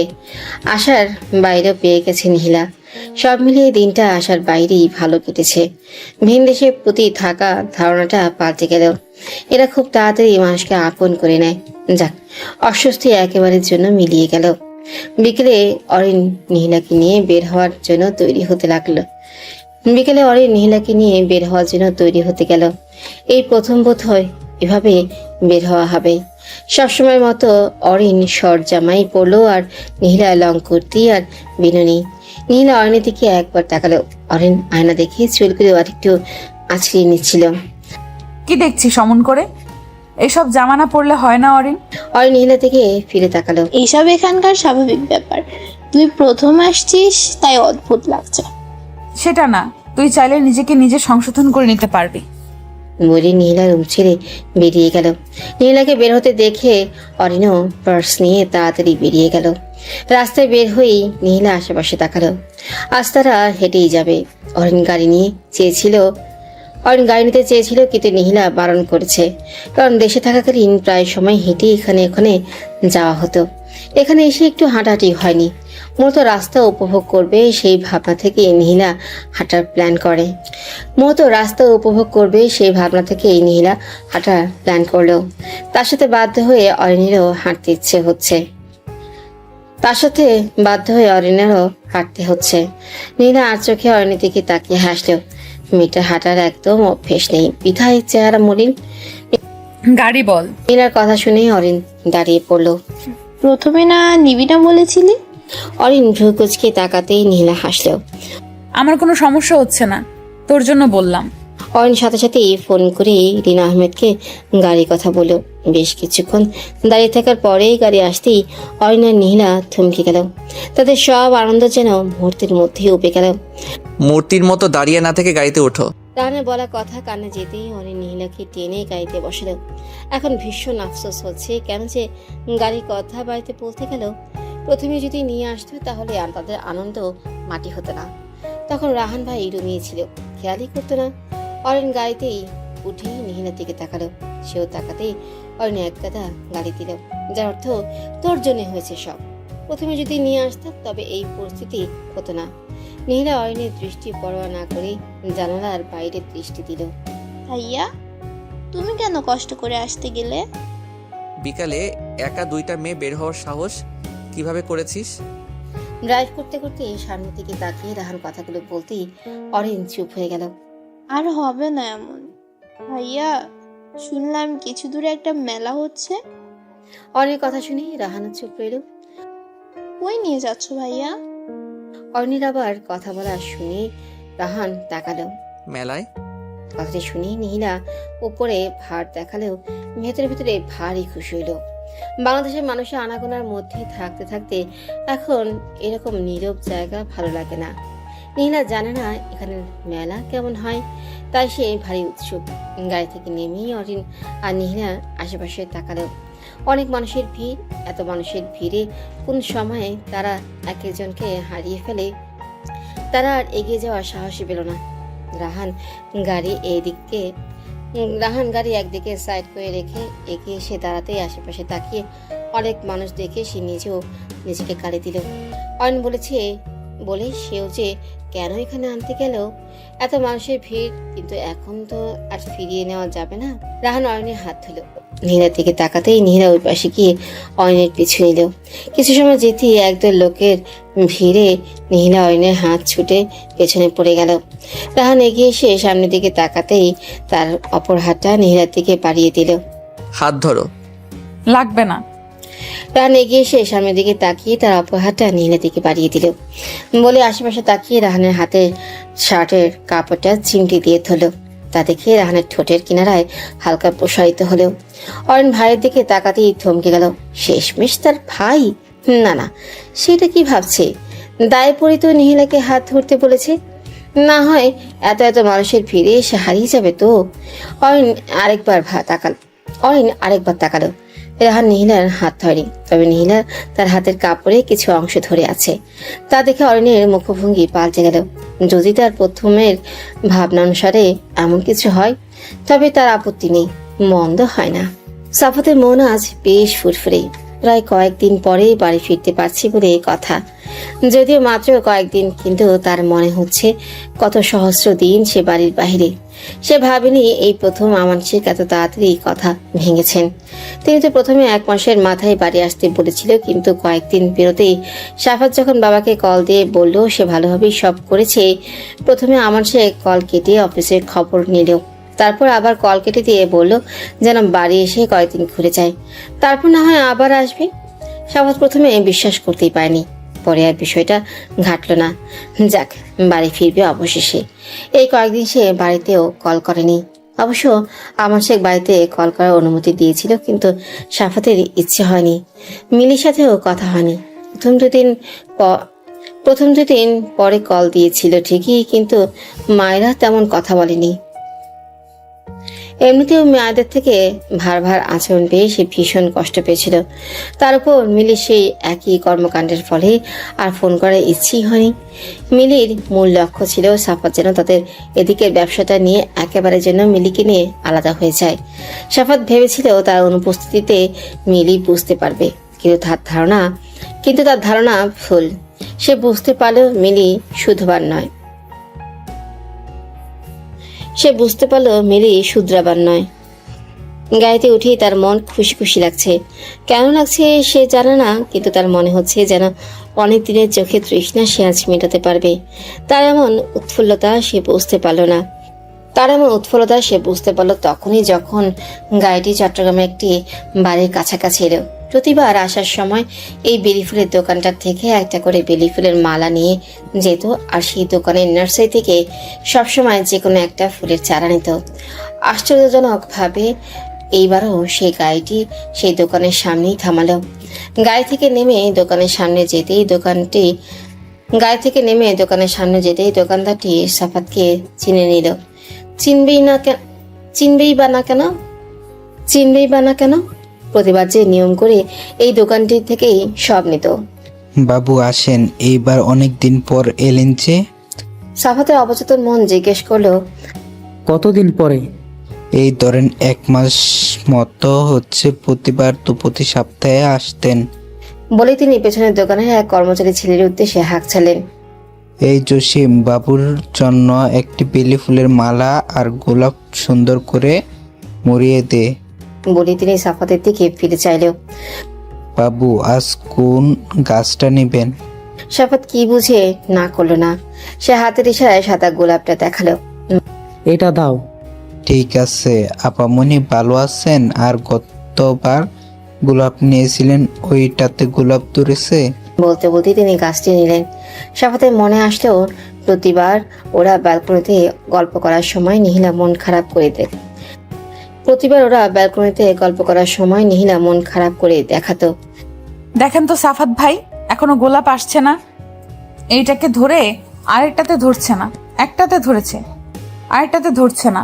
আশার বাইরেও পেয়ে গেছে নীলা। সব মিলিয়ে দিনটা আশার বাইরেই ভালো কেটেছে। ভিন দেশের প্রতি থাকা ধারণাটা পাল্টে গেল। এরা খুব তাড়াতাড়ি মানুষকে আপন করে নেয়। যাক, অস্বস্তি একেবারের জন্য মিলিয়ে গেল। বিকেলে অরিন নীলাকে নিয়ে বের হওয়ার জন্য তৈরি হতে গেল। এই প্রথম বোধ হয় এভাবে বের হওয়া হবে। সবসময়ের মতো অরিন শর্ট জামাই পরলো আর নীলা লং কুর্তি আর বিনুনি। নীলা অরিনের দিকে একবার তাকালো। অরিন আয়না দেখে চুলগুলো আরেকটু আছড়িয়ে নিচ্ছিল। কি দেখছি সমন করে? এসব জামানা পড়লে হয় না অরিন। অরিন নীলা থেকে ফিরে তাকালো। এইসব এখানকার স্বাভাবিক ব্যাপার, তুই প্রথম আসছিস তাই অদ্ভুত লাগছে। সেটা না, তুই চাইলে নিজেকে নিজে সংশোধন করে নিতে পারবি। বলে নীলা রুম ছেড়ে বেরিয়ে গেল। নীলাকে বের হতে দেখে অরিনও পার্স নিয়ে তাড়াতাড়ি বেরিয়ে গেল। রাস্তায় বের হয়েই নীলা আশেপাশে তাকালো। আজ তারা হেঁটেই যাবে। অরিন গাড়ি নিতে চেয়েছিল কিন্তু নীলা বারণ করেছে, কারণ দেশে থাকাকালীন প্রায় সময় হেঁটে এখানে ওখানে যাওয়া হতো। এখানে এসে একটু হাঁটাহাঁটি হয়নি। মূলত রাস্তা উপভোগ করবে সেই ভাবনা থেকে নীলা হাঁটার প্ল্যান করলো। তার সাথে বাধ্য হয়ে অরিনেরও হাঁটতে হচ্ছে। নীলা আর চোখে অরিনের দিকে তাকিয়ে হাসলো। মেয়েটার হাঁটার একদম অভ্যেস নেই, বিধায় চেহারা মলিন। গাড়ি বল। নীলার কথা শুনেই অরিন দাঁড়িয়ে পড়লো। প্রথমে না নিবি না বলেছিলি? অরিন ভ্রু কুচকে তাকাতেই নীলা হাসলো। আমার কোনো সমস্যা হচ্ছে না, তোর জন্য বললাম। অরিন সাথে সাথেই ফোন করে রিনা আহমেদকে গাড়ির কথা বলল। বেশ কিছুক্ষণ দাঁড়িয়ে থাকার পরেই গাড়ি আসতেই অরিন আর নীলা থমকে গেল। তাদের সব আনন্দ যেন মুহূর্তের মধ্যেই উপে গেল। মূর্তির মতো দাঁড়িয়ে না থেকে গাড়িতে ওঠো। রাহানের বলা কথা কানে যেতেই অরিন নীলাকে টেনে গাড়িতে বসালো। এখন ভীষণ আফসোস হচ্ছে, কেন যে গাড়ির কথা বাড়িতে বলতে গেল। প্রথমে যদি নিয়ে আসতো তাহলে আর তাদের আনন্দ মাটি হতো না। তখন রাহান ভাই রুমিয়ে ছিল, খেয়ালই করতো না। অরিন গাড়িতেই উঠেই নীলার দিকে তাকালো। সেও তাকাতেই অরিন এক গাদা গাড়ি দিল, যার অর্থ তোর জন্য হয়েছে সব। প্রথমে যদি নিয়ে আসতাম তবে এই পরিস্থিতি হতো না। নীলা অরিনের দৃষ্টি পরোয়া না করে জানালার বাইরে দৃষ্টি দিল। ভাইয়া, তুমি কেন কষ্ট করে আসতে গেলে? বিকালে একা 2টা মেয়ে বের হওয়ার সাহস কিভাবে করেছিস? ড্রাইভ করতে করতে সামনের দিকে তাকিয়ে রাহান কথাগুলো বলতেই অরিন চুপ হয়ে গেল। আর হবে না এমন। ভাইয়া, শুনলাম কিছু দূরে একটা মেলা হচ্ছে। অরিনের কথা শুনে রাহান চুপ রইল। কই নিয়ে যাচ্ছ ভাইয়া? অরিনের আবার কথা বলা শুনে রাহান তাকালো। মেলায়। কথাটি শুনে নীলা উপরে ভার দেখালেও ভেতরে ভেতরে ভারী খুশি হইল। বাংলাদেশের মানুষের আনাগোনার মধ্যে থাকতে থাকতে এখন এরকম নীরব জায়গা ভালো লাগে না। নীলা জানে না এখানে মেলা কেমন হয়, তাই সে ভারী উৎসুক। গাড়ি থেকে নেমেই অরিন আর নীলা আশেপাশে তাকালো। অনেক মানুষের ভিড়। এত মানুষের ভিড়ে কোন সময়ে তারা এক একজনকে হারিয়ে ফেলে। তারা আর এগিয়ে যাওয়ার সাহসী পেল না। রাহান গাড়ি একদিকে সাইড করে রেখে এগিয়ে এসে দাঁড়াতেই আশেপাশে তাকিয়ে অনেক মানুষ দেখে সে নিজেকে গালি দিল। অয়ন বলে সেও যে কেন এখানে আনতে গেল। এত মানুষের ভিড়, কিন্তু এখন তো আর ফিরিয়ে নেওয়া যাবে না। রাহান অয়নের হাত ধুল। নীলার দিকে তাকাতেই নীলা ওই পাশে গিয়ে অয়নের পিছু নিল। কিছু সময় যেতেই একদল লোকের ভিড়ে নীলা অয়নের হাত ছুটে পেছনে পড়ে গেল। রাহান এগিয়ে এসে সামনের দিকে তাকাতেই তার অপর হাতটা নীলার দিকে বাড়িয়ে দিল। হাত ধরো। লাগবে না। রাহান এগিয়ে এসে সামনের দিকে তাকিয়ে তার অপর হাতটা নীলার দিকে বাড়িয়ে দিল। বলে আশেপাশে তাকিয়ে রাহানের হাতে শার্টের কাপড়টা চিমটি দিয়ে ধরল। তা দেখে রাহানের ঠোঁটের কিনারায় হালকা প্রসারিত হলো। অরিন ভাইয়ের দিকে তাকাতেই থমকে গেল। শেষমেশ তার ভাই? না, সেটা কি ভাবছে? দায় পড়ে তো নীলাকে হাত ধরতে বলেছে। না হয় এত মানুষের ভিড়ে সে হারিয়ে যাবে তো। অরিন আরেকবার তাকালো। রাহান নীলার হাত ধরেনি, তবে নীলা তার হাতের কাপড়ে কিছু অংশ ধরে আছে। তা দেখে অরিনের মুখভঙ্গি পাল্টে গেল। যদি তার প্রথমের ভাবনা অনুসারে এমন কিছু হয় তবে তার আপত্তি নেই, মন্দ হয় না। সাফাতের মন আজ বেশ ফুরফুরে। প্রায় কয়েকদিন পরেই বাড়ি ফিরতে পারছি বলে কথা। যদিও মাত্র কয়েকদিন, কিন্তু তার মনে হচ্ছে কত সহস্র দিন সে বাড়ির বাহিরে। সে ভাবেনি এই প্রথম আমানশিক এত তাড়াতাড়ি কথা ভেঙেছেন। তিনি তো প্রথমে 1 মাসের মাথায় বাড়ি আসতে বলেছিল, কিন্তু কয়েকদিন বেরোতেই সাফাত যখন বাবাকে কল দিয়ে বলল সে ভালোভাবেই সব করেছে, প্রথমে আমানশিক কল কেটে অফিসের খবর নিল। তারপর আবার কল কেটে দিয়ে বলল যেন বাড়ি এসে কয়েকদিন ঘুরে যায়, তারপর না হয় আবার আসবে। সাফাত প্রথমে বিশ্বাস করতেই পারেনি, পরে আর বিষয়টা ঘাটল না। যাক, বাড়ি ফিরবে অবশেষে। এই কয়েকদিন সে বাড়িতেও কল করেনি। অবশ্য আমার শেখ বাড়িতে কল করার অনুমতি দিয়েছিল, কিন্তু সাফাতের ইচ্ছে হয়নি। মিলির সাথেও কথা হয়নি। প্রথম দুদিন পরে কল দিয়েছিল ঠিকই, কিন্তু মায়েরা তেমন কথা বলেনি। এমনিতেও মেয়েদের থেকে ভার ভার আচরণ পেয়ে সে ভীষণ কষ্ট পেয়েছিল। তার উপর মিলির সেই একই কর্মকাণ্ডের ফলে আর ফোন করার ইচ্ছেই হয়নি। মিলির মূল লক্ষ্য ছিল সাফাত যেন তাদের এদিকের ব্যবসাটা নিয়ে একেবারে যেন মিলিকে নিয়ে আলাদা হয়ে যায়। সাফাত ভেবেছিল তার অনুপস্থিতিতে মিলি বুঝতে পারবে, কিন্তু তার ধারণা ভুল। সে বুঝতে পারলেও মিলি শুধবান নয়, শুধরাবার নয়। গাড়িতে উঠেই তার মন খুশি খুশি লাগছে। কেন লাগছে সে জানে না, কিন্তু তার মনে হচ্ছে যেন অনেক দিনের চোখে তৃষ্ণা সে আজ মেটাতে পারবে। তার এমন উৎফুল্লতা সে বুঝতে পারল তখনই যখন গাড়িটি চট্টগ্রামে একটি বাড়ির কাছাকাছি এলো। প্রতিবার আসার সময় এই বেলি ফুলের দোকানটার থেকে একটা করে বেলি ফুলের মালা নিয়ে যেত, আর সেই দোকানের নার্সারি থেকে সবসময় যে কোনো একটা ফুলের চারা নিত। আশ্চর্যজনকভাবে এইবারও সেই গাড়িটি সেই দোকানের সামনেই থামালো। গাড়ি থেকে নেমে দোকানের সামনে যেতেই দোকানদারটি সাফাতকে চিনে নিল। চিনবেই বা না কেন? প্রতিবার যে নিয়ম করে এই দোকানটি থেকেই সব নিত। বাবু আসেন, এইবার অনেক দিন পর এলেন যে। সাফাতের অবচেতন মন জিজ্ঞেস করলো, কতদিন পরে? এই ধরেন 1 মাস মতো হচ্ছে। প্রতিবার তো প্রতি সপ্তাহে আসতেন। বলে তিনি পেছনের দোকানের এক কর্মচারী ছেলের উদ্দেশ্যে হাঁক ছাড়লেন। এই জসিম বাবুর জন্য একটি বেলি ফুলের মালা আর গোলাপ সুন্দর করে মুড়িয়ে দে। বলে তিনি সাফাতের দিকে ফিরে চাইল। বাবু আজ কোন গাছটা নেবেন? সাফাত কি বুঝে না করলো না। সে হাতের ইশারায় সাদা গোলাপটা দেখালো। এটা দাও। ঠিক আছে। আপামনি ভালো আছেন? আর গতবার গোলাপ নিয়েছিলেন, ওইটাতে গোলাপ ধরেছে? বলতে বলতে তিনি গাছটি নিলেন। সাফাতের মনে আসলেও প্রতিবার ওরা ব্যালকনিতে গল্প করার সময় নিহিলা মন খারাপ করে দেখাতো। দেখেন তো সাফাত ভাই, এখনো গোলাপ আসছে না। এইটাকে ধরে আরেকটাতে ধরছে না, একটাতে ধরেছে আরেকটাতে ধরছে না।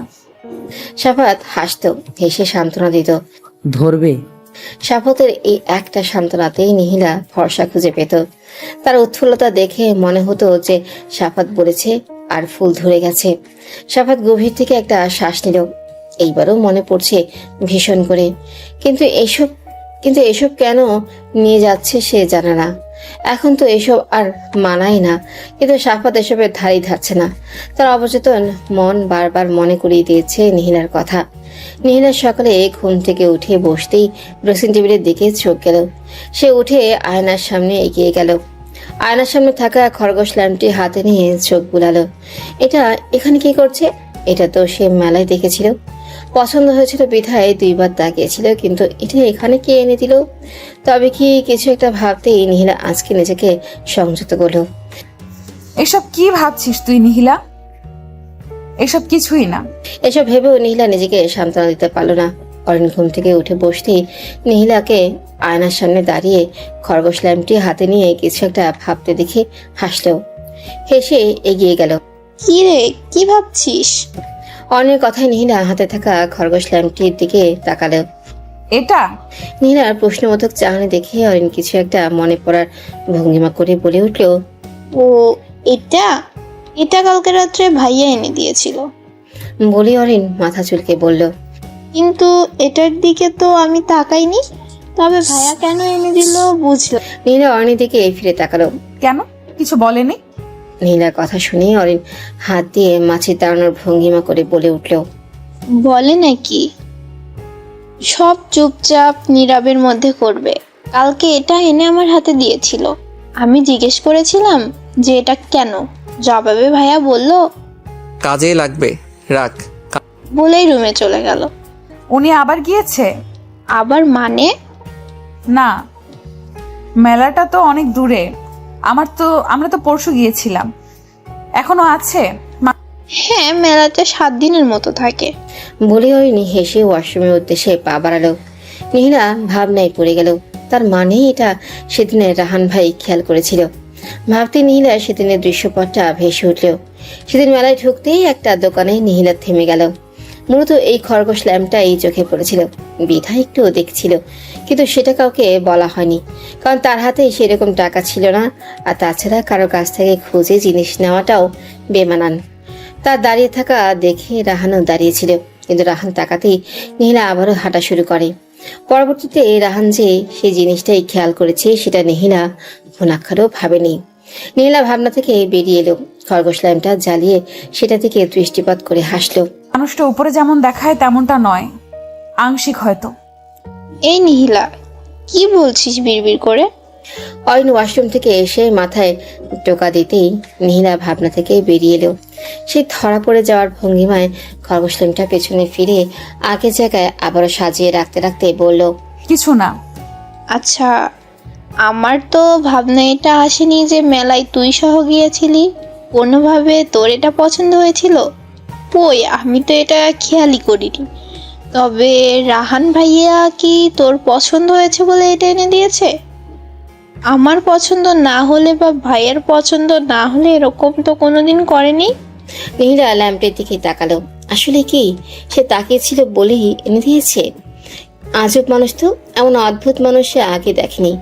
সাফাত হাসতো, হেসে সান্ত্বনা দিত। ধরবে? সাফাতের এই একটা সান্ত্বনাতেই নিহিলা ভরসা খুঁজে পেত। তার উৎফুল্লতা দেখে মনে হতো যে সাফাত বলেছে আর ফুল ধরে গেছে। সাফাত গভীর থেকে একটা শ্বাস নিল। এইবারও মনে পড়ছে ভীষণ করে, কিন্তু এসব কেন নিয়ে যাচ্ছে সে জানে না। এখন তো এসব আর মানায় না, কিন্তু সাফাত এসবের ধারই ধারছে না। তার অবচেতন মন বারবার মনে করিয়ে দিয়েছে নিহিলার কথা। নিহিলার সকালে ঘুম থেকে উঠে বসতেই ড্রেসিং টেবিলের দিকে চোখ গেল। সে উঠে আয়নার সামনে এগিয়ে গেল। আয়নার সামনে থাকা খরগোশ ল্যাম্পটি হাতে নিয়ে চোখ বুলালো। এটা এখানে কি করছে? এটা তো সে মেলায় দেখেছিল, পছন্দ হয়েছিল বিধায় 2 বার তাকিয়েছিল, কিন্তু এটা এখানে কে এনে দিল? তবে কি কিছু একটা ভাবতেই নিহিলা আজকে নিজেকে সংযত করলো। এসব কি ভাবছিস তুই নিহিলা? এসব কিছুই না। এসব ভেবেও নিহিলা নিজেকে সান্ত্বনা দিতে পারল না। অরিন ঘুম থেকে উঠে বসতেই নিহিলাকে আয়নার সামনে দাঁড়িয়ে খরগোশ ল্যাম্পটি হাতে নিয়ে কিছু একটা ভাবতে দেখে হাসলো। হেসে এগিয়ে গেল। কি রে, কি ভাবছিস? অনেক কথায় নিহিলা হাতে থাকা খরগোশ ল্যাম্পটির দিকে তাকালো। এটা নিহিলার প্রশ্নবোধক চাহনি দেখে অরিন কিছু একটা মনে পড়ার ভঙ্গিমা করে বলে উঠল, ও এটা এটা কালকে রাত্রে ভাইয়া এনে দিয়েছিল। বলি অরিন মাথা চুলকে বলল, কিন্তু এটার দিকে তো আমি তাকাইনি। তবে ভাইয়া কেন এনে দিল বুঝলাম। নিহিলা অরিনের দিকে ফিরে তাকালো। কেন? কিছু বলেনি? নীলার কথা শুনে অরিন হাত দিয়ে মাছির দাঁড়ানোর ভঙ্গিমা করে বলে উঠল, বলে নাকি সব চুপচাপ নীরবের মধ্যে করবে। কালকে এটা এনে আমার হাতে দিয়েছিল। আমি জিজ্ঞেস করেছিলাম যে এটা কেন। জবাবে ভাইয়া বলল কাজে লাগবে, রাখ। বলেই রুমে চলে গেল। উনি আবার গিয়েছে? আবার মানে? না, মেলাটা তো অনেক দূরে। আমরা তো পরশু গিয়েছিলাম। এখনো আছে? হ্যাঁ, মেলাতে 7 দিনের মতো থাকে। বলে অরিন হেসে ওয়াশরুমের উদ্দেশ্যে পা বাড়ালো। নিহিলা ভাবনায় পড়ে গেল। তার মানে এটা সেদিনের রাহান ভাই খেয়াল করেছিল। ভাবতে নিহিলা সেদিনের দৃশ্যপটটা ভেসে উঠল। সেদিন মেলায় ঢুকতেই একটা দোকানে নিহিলা থেমে গেল। মূলত এই খরগোশ ল্যাম্পটাই চোখে পড়েছিল। বিধা একটু দেখছিল, কিন্তু সেটা কাউকে বলা হয়নি, কারণ তার হাতে সেরকম টাকা ছিল না। আর তাছাড়া কারো কাছ থেকে খুঁজে জিনিস নেওয়াটাও বেমানান। তার দাঁড়িয়ে থাকা দেখে রাহানও দাঁড়িয়েছিল, কিন্তু রাহান তাকাতেই নীলা আবারও হাঁটা শুরু করে। পরবর্তীতে রাহান যে সেই জিনিসটাই খেয়াল করেছে সেটা নীলা ঘুণাক্ষরও ভাবেনি। নীলা ভাবনা থেকে বেরিয়ে এলো, খরগোশ ল্যাম্পটা জ্বালিয়ে সেটা থেকে দৃষ্টিপাত করে হাসলো। মানুষটা উপরে যেমন দেখায় তেমনটা নয়, আংশিক হয়তো। এই নিহিলা, কি বলছিস বিড়বিড় করে? অয়ন ওয়াশরুম থেকে এসে মাথায় টোকা দিতেই নীলা ভাবনা থেকে বেরিয়ে এলো। সে ধরা পড়ে যাওয়ার ভঙ্গিমায় খরগোশ ল্যাম্পটা পেছনে ফিরে আগের জায়গায় আবারও সাজিয়ে রাখতে রাখতে বলল, কিছু না। আচ্ছা, আমার তো ভাবনা এটা আসেনি যে মেলায় তুই সহ গিয়েছিলি। কোনোভাবে তোর এটা পছন্দ হয়েছিল? কই, আমি তো এটা খেয়ালই করিনি। তবে রাহান ভাইয়া কি তোর পছন্দ হয়েছে বলে এটা এনে দিয়েছে? আমার পছন্দ না হলে বা ভাইয়ের পছন্দ না হলে এরকম তো কোনোদিন করেনি। নীলা ল্যাম্পের দিকে তাকালো। আসলে কি সে তাকিয়েছিল বলেই এনে দিয়েছে? আজব মানুষ তো, এমন অদ্ভুত মানুষ সে আগে দেখেনি।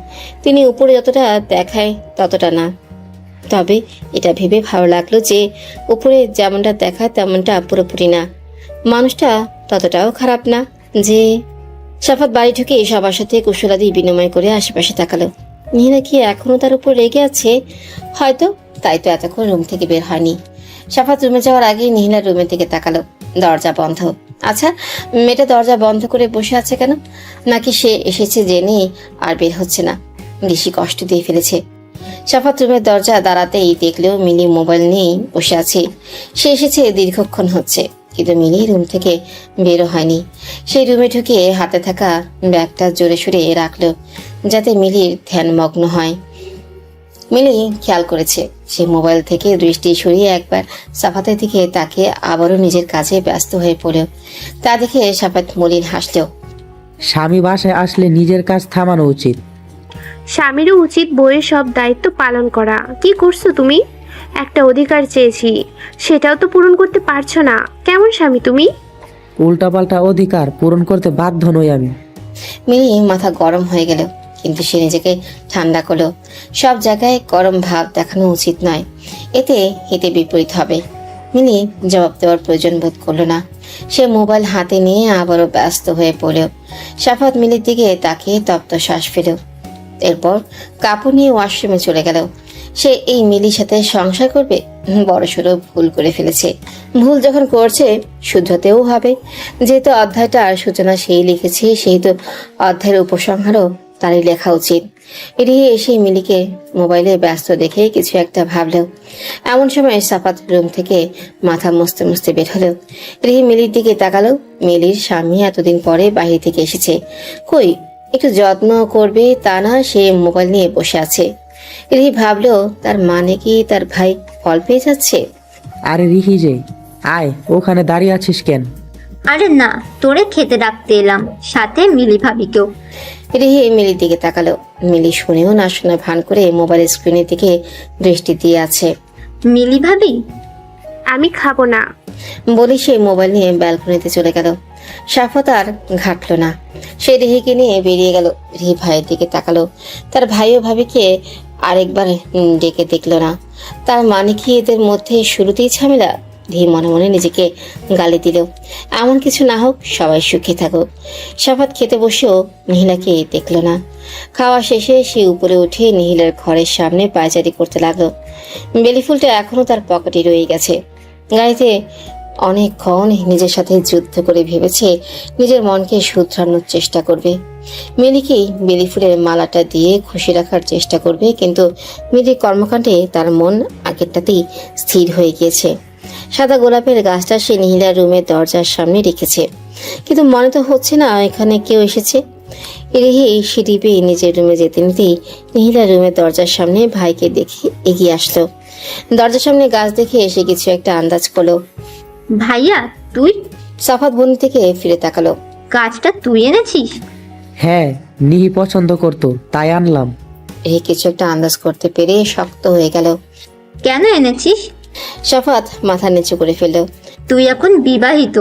তিনি উপরে যতটা দেখায় ততটা না। তবে এটা ভেবে ভালো লাগলো যে উপরে যেমনটা দেখায় তেমনটা পুরোপুরি না। মানুষটা ততটাও খারাপ না। যে সাফাত বাড়ি ঢুকে সবার সাথে কুশলাদি বিনিময় করে আশেপাশে তাকালো। নীলা কি এখনো তার উপর রেগে আছে? হয়তো, তাই তো এতক্ষণ রুম থেকে বের হয়নি। সাফাত রুমে যাওয়ার আগেই নীলা রুমের দিকে তাকালো। দরজা বন্ধ। আচ্ছা, মেয়েটা দরজা বন্ধ করে বসে আছে কেন? নাকি সে এসেছে জেনে আর বের হচ্ছে না? বেশি কষ্ট দিয়ে ফেলেছে। সাফাত রুমের দরজা দাঁড়াতেই দেখলেও মিলি মোবাইল নিয়েই বসে আছে। সে এসেছে দীর্ঘক্ষণ হচ্ছে, কিন্তু মিলি রুম থেকে বেরো হয়নি। সেই রুমে ঢুকে হাতে থাকা ব্যাগটা জোরে সোরে রাখলো, যাতে মিলির ধ্যানমগ্ন হয়। মিলি খেয়াল করেছে সে মোবাইল থেকে দৃষ্টি সরিয়ে একবার সাফাতের দিকে তাকিয়ে আবারও নিজের কাজে ব্যস্ত হয়ে পড়ল। তা দেখে সাফাত মলিন হাসল। স্বামী বাসায় আসলে নিজের কাজ থামানো উচিত। স্বামীরও উচিত বইয়ের সব দায়িত্ব পালন করা। কি করছো তুমি? একটা অধিকার চেয়েছি, সেটাও তো পূরণ করতে পারছো না। কেমন স্বামী তুমি? উল্টাপাল্টা অধিকার পূরণ করতে বাধ্য নই আমি। মিলি মাথা গরম হয়ে গেল, কিন্তু সে নিজেকে ঠান্ডা করলো। সব জায়গায় গরম ভাব দেখানো উচিত নয়, এতে হিতে বিপরীত হবে। মিলি জবাব দেওয়ার প্রয়োজন বোধ করলো না। সে মোবাইল হাতে নিয়ে আবারও ব্যস্ত হয়ে পড়ল। সাফাত মিলির দিকে তাকিয়ে তপ্ত শ্বাস ফেল। এরপর কাপড় নিয়ে ওয়াশরুমে চলে গেল। সে এই মিলির সাথে সংসার করবে? বড়সড় ভুল করে ফেলেছে। ভুল যখন করছে শুধরাতেও হবে। যেহেতু অধ্যায়টার সূচনা সেই লিখেছে, সেহেতু অধ্যায়ের উপসংহারও তারই লেখা উচিত। এড়িয়ে এসে মিলিকে মোবাইলে ব্যস্ত দেখে কিছু একটা ভাবল। এমন সময় সাফাত রুম থেকে মাথা মুছতে মুছতে বের হলো। রিহি মিলির দিকে তাকালো। মিলির স্বামী এতদিন পরে বাহির থেকে এসেছে, কই একটু যত্ন করবে তা না, সে মোবাইল নিয়ে বসে আছে। রিহি ভাবলো তার মানে কি তার ভাই ফল পেয়ে যাচ্ছে? আরে রিহি যে, আয়, ওখানে দাঁড়িয়ে আছিস কেন? আরে না, তোরে খেতে ডাকতে এলাম, সাথে মিলি ভাবিকেও। রিহি মিলির দিকে তাকালো। মিলি শুনেও না শোনা ভান করে মোবাইল স্ক্রিনের দিকে দৃষ্টি দিয়ে আছে। মিলি ভাবি? আমি খাবো না বলে সে মোবাইল নিয়ে ব্যালকনিতে চলে গেল। সাফাত আর ঘাটলো না, সে রিহিকে নিয়ে বেরিয়ে গেল। রিহি ভাইয়ের দিকে তাকালো। তার ভাইও ভাবিকে আরেকবার ডেকে দেখলো না। তার মানে কি এদের মধ্যে শুরুতেই ঝামেলা? রিহি মনে মনে নিজেকে গালি দিল। এমন কিছু না হোক, সবাই সুখে থাকুক। সাফাত খেতে বসেও নীলাকে দেখলো না। খাওয়া শেষে সে উপরে উঠে নীলার ঘরের সামনে পায়চারি করতে লাগলো। বেলি ফুলটা এখনো তার পকেটে রয়ে গেছে। গাড়িতে অনেকক্ষণ নিজের সাথে যুদ্ধ করে ভেবেছে নিজের মনকে শুধরানোর চেষ্টা করবে। মিলিকেই বেলি ফুলের মালাটা দিয়ে খুশি রাখার চেষ্টা করবে, কিন্তু মিলির কর্মকাণ্ডে তার মন আগেরটাতেই স্থির হয়ে গিয়েছে। সাদা গোলাপের গাছটা সে নীলার রুমের দরজার সামনে রেখেছে, কিন্তু মনে তো হচ্ছে না এখানে কেউ এসেছে। রিহি সিঁড়ি পেয়ে নিজের রুমে যেতে নিতেই নীলার রুমের দরজার সামনে ভাইকে দেখে এগিয়ে আসলো। দরজার সামনে গাছ দেখে এসে কিছু একটা আন্দাজ করলো। ভাইয়া তুই? সাফাত বোন থেকে ফিরে তাকালো। গাছটা তুই এনেছিস? হ্যাঁ, নিহি পছন্দ করতো তাই আনলাম। এই কিছু একটা আন্দাজ করতে পেরে শক্ত হয়ে গেল। কেন এনেছিস? সাফাত মাথা নিচু করে ফেলল। তুই এখন বিবাহিত,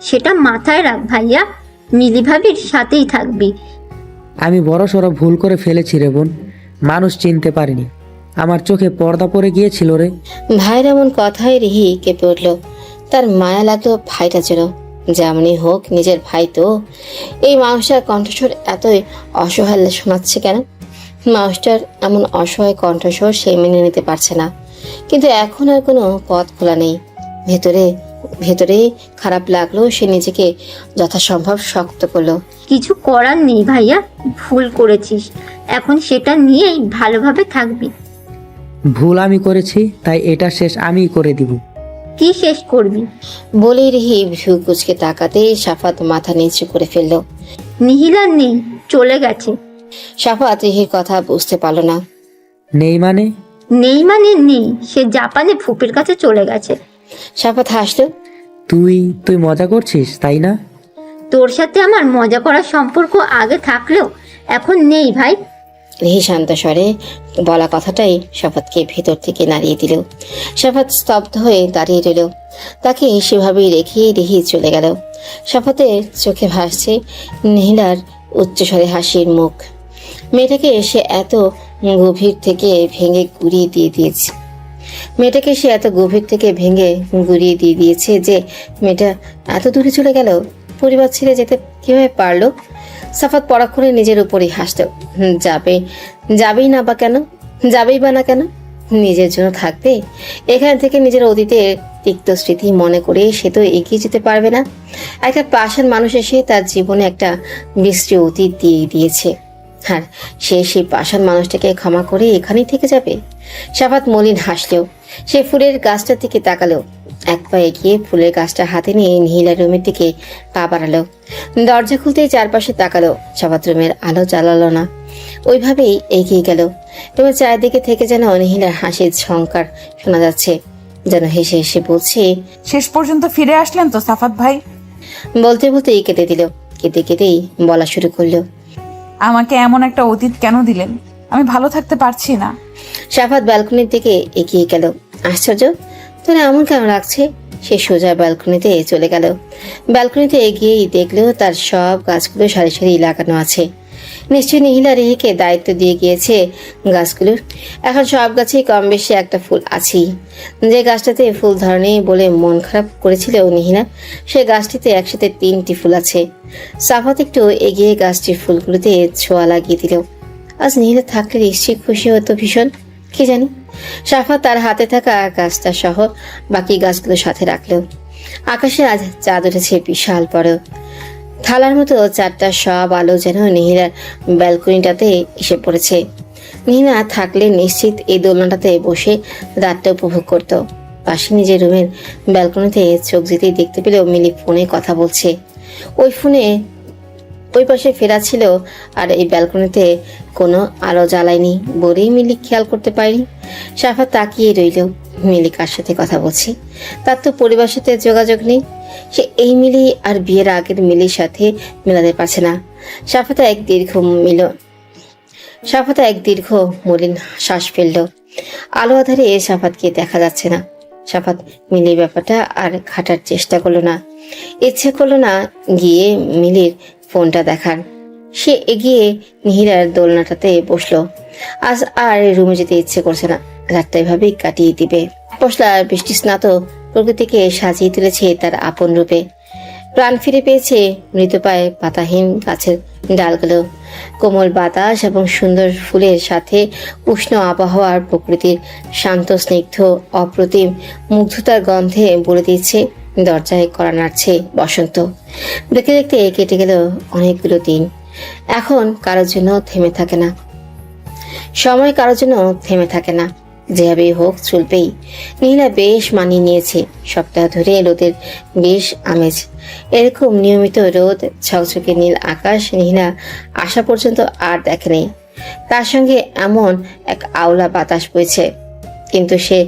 সেটা মাথায় রাখ ভাইয়া, মিলি ভাবির সাথেই থাকবি। আমি বড় সড়ো ভুল করে ফেলেছি রে বোন, মানুষ চিনতে পারিনি, আমার চোখে পর্দা পড়ে গিয়েছিল রে। ভাইয়ের এমন কথায় রিহি কেঁপে উঠল। তার মায়া লাগলো ভাইটা যেন, যেমনই হোক নিজের ভাই তো। এই মানুষটার কণ্ঠস্বর এতই অসহায় শোনাচ্ছে কেন? মানুষটার এমন অসহায় কণ্ঠস্বর সে মেনে নিতে পারছে না, কিন্তু এখন আর কোনো পথ খোলা নেই। ভেতরে ভেতরে খারাপ লাগলো, সে নিজেকে যথাসম্ভব শক্ত করলো। কিছু করার নেই ভাইয়া, ভুল করেছিস, এখন সেটা নিয়েই ভালোভাবে থাকবি। ভুল আমি করেছি, তাই এটা শেষ আমিই করে দিব। কি শেষ করবি? বলেই রিহি ভ্রু কুচকে তাকাতে সাফাত মাথা নিচু করে ফেললো। নিহিলা নেই, চলে গেছে। সাফাত রিহির কথা বুঝতে পারলো না। নেই মানে? নেই মানে নেই, সে জাপানে ফুপির কাছে চলে গেছে। সাফাত হাসলো। তুই মজা করছিস তাই না? তোর সাথে আমার মজা করার সম্পর্ক আগে থাকলেও এখন নেই ভাই। রিহি শান্ত স্বরে বলা কথাটাই সাফাতকে ভেতর থেকে নাড়িয়ে দিল। সাফাত স্তব্ধ হয়ে দাঁড়িয়ে রইল। তাকে সেভাবেই রেখে রিহি চলে গেল। সাফাতের চোখে ভাসছে নিহিলার উচ্চস্বরে হাসির মুখ। মেয়েটাকে সে এত গভীর থেকে ভেঙে গুড়িয়ে দিয়ে দিয়েছে যে মেয়েটা এত দূরে চলে গেল। পরিবার ছেড়ে যেতে কিভাবে পারলো? সাফাত পরাক্ষণে নিজের উপরই হাসতো। যাবেই বা না কেন? নিজের জন্য থাকবে। এখান থেকে নিজের অতীতের তিক্ত স্মৃতি মনে করে সে তো এগিয়ে যেতে পারবে না। একটা পাষাণ মানুষ এসে তার জীবনে একটা বিশ্রী অতীত দিয়ে দিয়েছে, আর সে সেই পাষাণ মানুষটাকে ক্ষমা করে এখানেই থেকে যাবে? সাফাত মলিন হাসলেও সে ফুলের গাছটার দিকে তাকালো। এক পা এগিয়ে ফুলের গাছটা হাতে নিয়ে নিহিলা রুমের দিকে পা বাড়ালো। দরজা খুলতেই চারপাশে তাকালো। সাফাত রুমের আলো জ্বালালো না, ওইভাবেই এগিয়ে গেল। রুমের চারিদিকে থেকে যেন নিহিলার হাসির ঝংকার শোনা যাচ্ছে, যেন হেসে হেসে বলছে, শেষ পর্যন্ত ফিরে আসলেন তো সাফাত ভাই। বলতে বলতেই কেটে দিল। কেটেই বলা শুরু করলো, আমাকে এমন একটা অতীত কেন দিলেন? আমি ভালো থাকতে পারছি না। সাফাত ব্যালকনির দিকে এগিয়ে গেল। আশ্চর্য, তোর এমন কেন লাগছে? সে সোজা ব্যালকনিতে চলে গেল। ব্যালকনিতে এগিয়েই দেখলেও তার সব গাছগুলো সারি সারি লাগানো আছে। নিশ্চয়ই নিহিলা রিহিকে দায়িত্ব দিয়ে গিয়েছে গাছগুলোর। এখন সব গাছেই কম বেশি একটা ফুল আছেই। যে গাছটাতে ফুল ধরেনি বলে মন খারাপ করেছিল নিহিলা, সে গাছটিতে একসাথে 3টি ফুল আছে। সাফাত একটু এগিয়ে গাছটির ফুলগুলোতে ছোঁয়া লাগিয়ে দিল। আজ নিহিলা থাকলে নিশ্চয়ই খুশি হতো ভীষণ, কি জানি। সাফাত তার হাতে থাকা গাছটা সহ বাকি গাছগুলো সাথে রাখলো। আকাশে আজ চাঁদ উঠেছে বিশাল বড়। থালার মতো 4টা সব আলো যেন নিহিলার ব্যালকনিটাতে এসে পড়েছে। নিহিলা থাকলে নিশ্চিত এই দোলনাটাতে বসে রাতটা উপভোগ করত। পাশে নিজের রুমের ব্যালকনিতে চোখ যেতেই দেখতে পেলেও মিলি ফোনে কথা বলছে। ওই পাশে ফেরা ছিল, আর এই ব্যালকনিতে কোনো আলো জ্বালায়নি বলেই মিলি খেয়াল করতে পারেনি। সাফা তাকিয়ে রইল, মিলি কার সাথে কথা বলছে? তার তো পরিবারের সাথে যোগাযোগ নেই। সে এই মিলি আর বিয়ের আগের মিলির সাথে মেলাতে পারছে না। সাফাতা এক দীর্ঘ মলিন শ্বাস ফেলল। আলো আধারে সাফাতকে দেখা যাচ্ছে না। সাফাত মিলির ব্যাপারটা আর ঘাটার চেষ্টা করলো না। ইচ্ছে করলো না গিয়ে মিলির ফোনটা দেখার। সে এগিয়ে নিহিলার দোলনাটাতে বসলো। আজ আর রুমে যেতে ইচ্ছে করছে না, রাতটা এভাবেই কাটিয়ে দিবে। পশলা বৃষ্টি স্নাত প্রকৃতিকে সাজিয়ে তুলেছে তার আপন রূপে। প্রাণ ফিরে পেয়েছে মৃতপ্রায় পাতাহীন গাছের ডালগুলো। কোমল বাতাস এবং সুন্দর ফুলের সাথে উষ্ণ আবহাওয়ার প্রকৃতির শান্ত স্নিগ্ধ অপ্রতিম মুগ্ধতার গন্ধে বলে দিচ্ছে দরজায় কড়া নাড়ছে বসন্ত। দেখতে দেখতে কেটে গেল অনেকগুলো দিন। এখন কারোর জন্য থেমে থাকে না, সময় কারোর জন্য থেমে থাকে না। যেভাবেই হোক চলবেই। নিহিলা বেশ মানিয়ে নিয়েছে। সপ্তাহ ধরে রোদের বেশ আমেজ। এরকম নিয়মিত রোদ, ঝকঝকে নীল আকাশ নিহিলা আসা পর্যন্ত আর দেখেনি। তার সঙ্গে এমন এক আওলা বাতাস বইছে, কিন্তু সে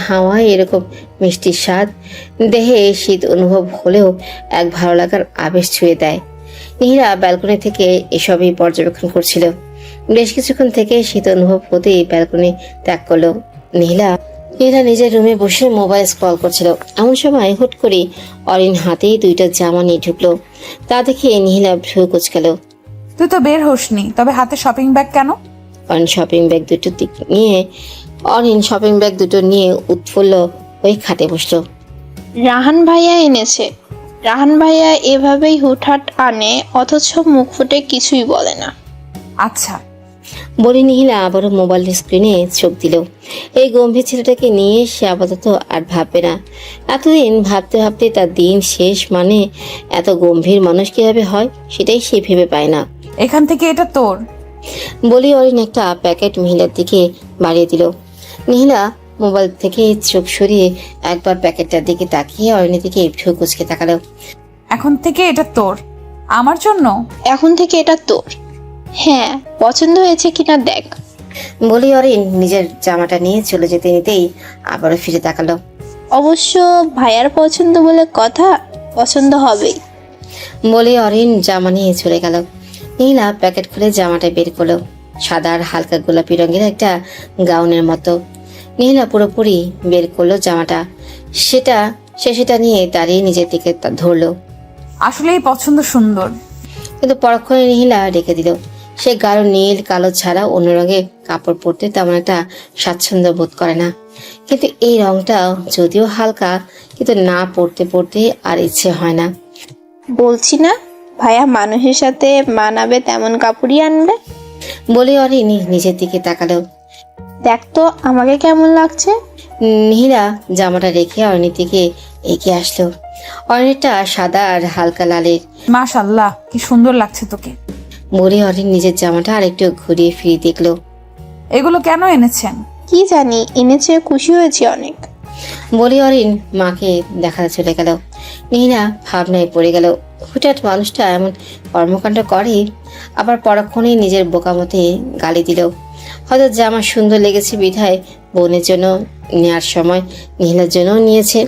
হাওয়ায় এরকম মিষ্টি স্বাদ। দেহে শীত অনুভব হলেও এক ভালো লাগার আবেশ ছুঁয়ে দেয়। নিহিলা ব্যালকনি থেকে এসবই পর্যবেক্ষণ করছিল। বেশ কিছুক্ষণ থেকে শীত অনুভব হতেই ব্যালকনি ত্যাগ করলো। নিহিলা নীলা নিজের রুমে বসে মোবাইল স্ক্রল করছিল। এমন সময় হুট করে অরিন হাতেই 2টা জামা নিয়ে ঢুকলো। তা দেখে নীলা ভ্রু কুচকালো। তুই তো বের হোসনি, তবে হাতে শপিং ব্যাগ কেন? অরিন শপিং ব্যাগ দুটো নিয়ে উৎফুল্ল হয়ে খাটে বসলো। রাহান ভাইয়া এনেছে। রাহান ভাইয়া এভাবেই হুটহাট আনে, অথচ মুখ ফুটে কিছুই বলে না। আচ্ছা। বলে নীলা আবারও মোবাইল স্ক্রিনে চোখ দিল। এই গম্ভীর ছেলেটাকে নিয়ে সে আপাতত আর ভাববে না। এতদিন ভাবতে ভাবতে তার দিন শেষ। মানে এত গম্ভীর মানুষ কিভাবে হয় সেটাই সে ভেবে পায় না। এখান থেকে এটা তোর। বলি অরিন একটা প্যাকেট মহিলার দিকে বাড়িয়ে দিল। নীলা মোবাইল থেকে চোখ সরিয়ে একবার প্যাকেটটার দিকে তাকিয়ে অরিনের দিকে ভ্রু কুচকে তাকালো। এখন থেকে এটা তোর। আমার জন্য? এখন থেকে এটা তোর। হ্যাঁ, পছন্দ হয়েছে কিনা দেখ। বলি অরিন নিজের জামাটা নিয়ে চলে যেতে নিতেই আবারও ফিরে তাকালো। অবশ্য ভাইয়ার পছন্দ বলে কথা, পছন্দ হবেই। বলে অরিন জামা নিয়ে চলে গেল। নীলা প্যাকেট খুলে জামাটা বের করলো। সাদা আর হালকা গোলাপি রঙের একটা গাউনের মতো। নীলা পুরোপুরি বের করলো জামাটা। সেটা নিয়ে দাঁড়িয়ে নিজের দিকে ধরলো। আসলেই পছন্দ সুন্দর। কিন্তু পরক্ষণে নীলা রেখে দিল। সে গাঢ় নীল কালো ছাড়া অন্য রঙের কাপড় পরতে তেমন একটা স্বাচ্ছন্দ্য বোধ করে না। কিন্তু এই রংটা যদিও হালকা, কিন্তু না পরতে পরতে আর ইচ্ছে হয় না। বলছি না ভাইয়া মানুষের সাথে মানাবে তেমন কাপড়ই আনবে। বলে অরিন নিজের দিকে তাকালো। দেখ তো আমাকে কেমন লাগছে। নীলা জামাটা রেখে অরিনের দিকে এগিয়ে আসলো। অরিনেরটা সাদা আর হালকা লালের। মাশাআল্লাহ, কি সুন্দর লাগছে তোকে। বলে অরিন নিজের জামাটা আরেকটু ঘুরিয়ে ফিরিয়ে দেখলো। এগুলো কেন এনেছেন? কি জানি, এনেছে, খুশি হয়েছি অনেক। বলে অরিন মাকে দেখাতে চলে গেল। নীলা ভাবনায় পড়ে গেল। হুটহাট মানুষটা এমন কর্মকাণ্ড করে, আবার পরক্ষণেই নিজের বোকামতে গালি দিল। হয়তো জামা সুন্দর লেগেছে বিধায় বোনের জন্য নেওয়ার সময় নীলার জন্য নিয়েছে।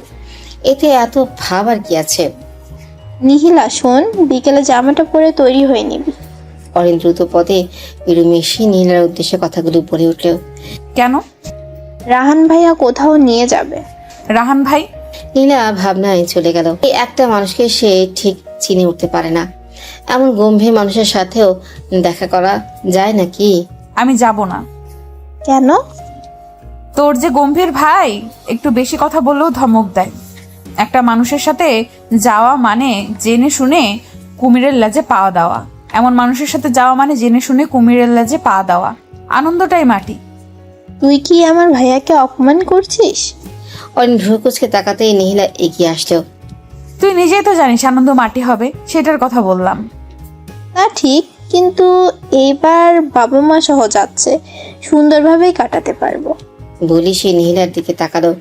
এতে এত ভাব আর কি আছে? নিহিলা শোন, বিকেলে জামাটা পরে তৈরি হয়ে নিবি। অরিন দ্রুত পদে রুমে এসে নীলার উদ্দেশ্যে কথাগুলো বলে উঠল। কেন? রাহান ভাইয়া কোথাও নিয়ে যাবে। রাহান ভাই? নীলা ভাবনায় চলে গেল। এই একটা মানুষকে সে ঠিক চিনে উঠতে পারে না। এমন গম্ভীর মানুষের সাথেও দেখা করা যায় নাকি? আমি যাব না। কেন? তোর যে গম্ভীর ভাই একটু বেশি কথা বললেও ধমক দেয়। একটা মানুষের সাথে যাওয়া মানে জেনে শুনে কুমিরের লেজে পা দেওয়া। এমন মানুষের সাথে যাওয়া মানে জেনে শুনে কুমিরের লেজে পা দেওয়া। আনন্দটাই মাটি। তুই কি আমার ভাইয়াকে অপমান করছিস? অরিন ভ্রু কুচকে তাকাতেই নীলা এগিয়ে আসলো। তুই নিজেই তো জানিস আনন্দ মাটি হবে, সেটার কথা বললাম। তা ঠিক, কিন্তু এইবার বাবা মা সহ যাচ্ছে, সুন্দরভাবেই কাটাতে পারবো। বলি সে নীলার দিকে তাকালো।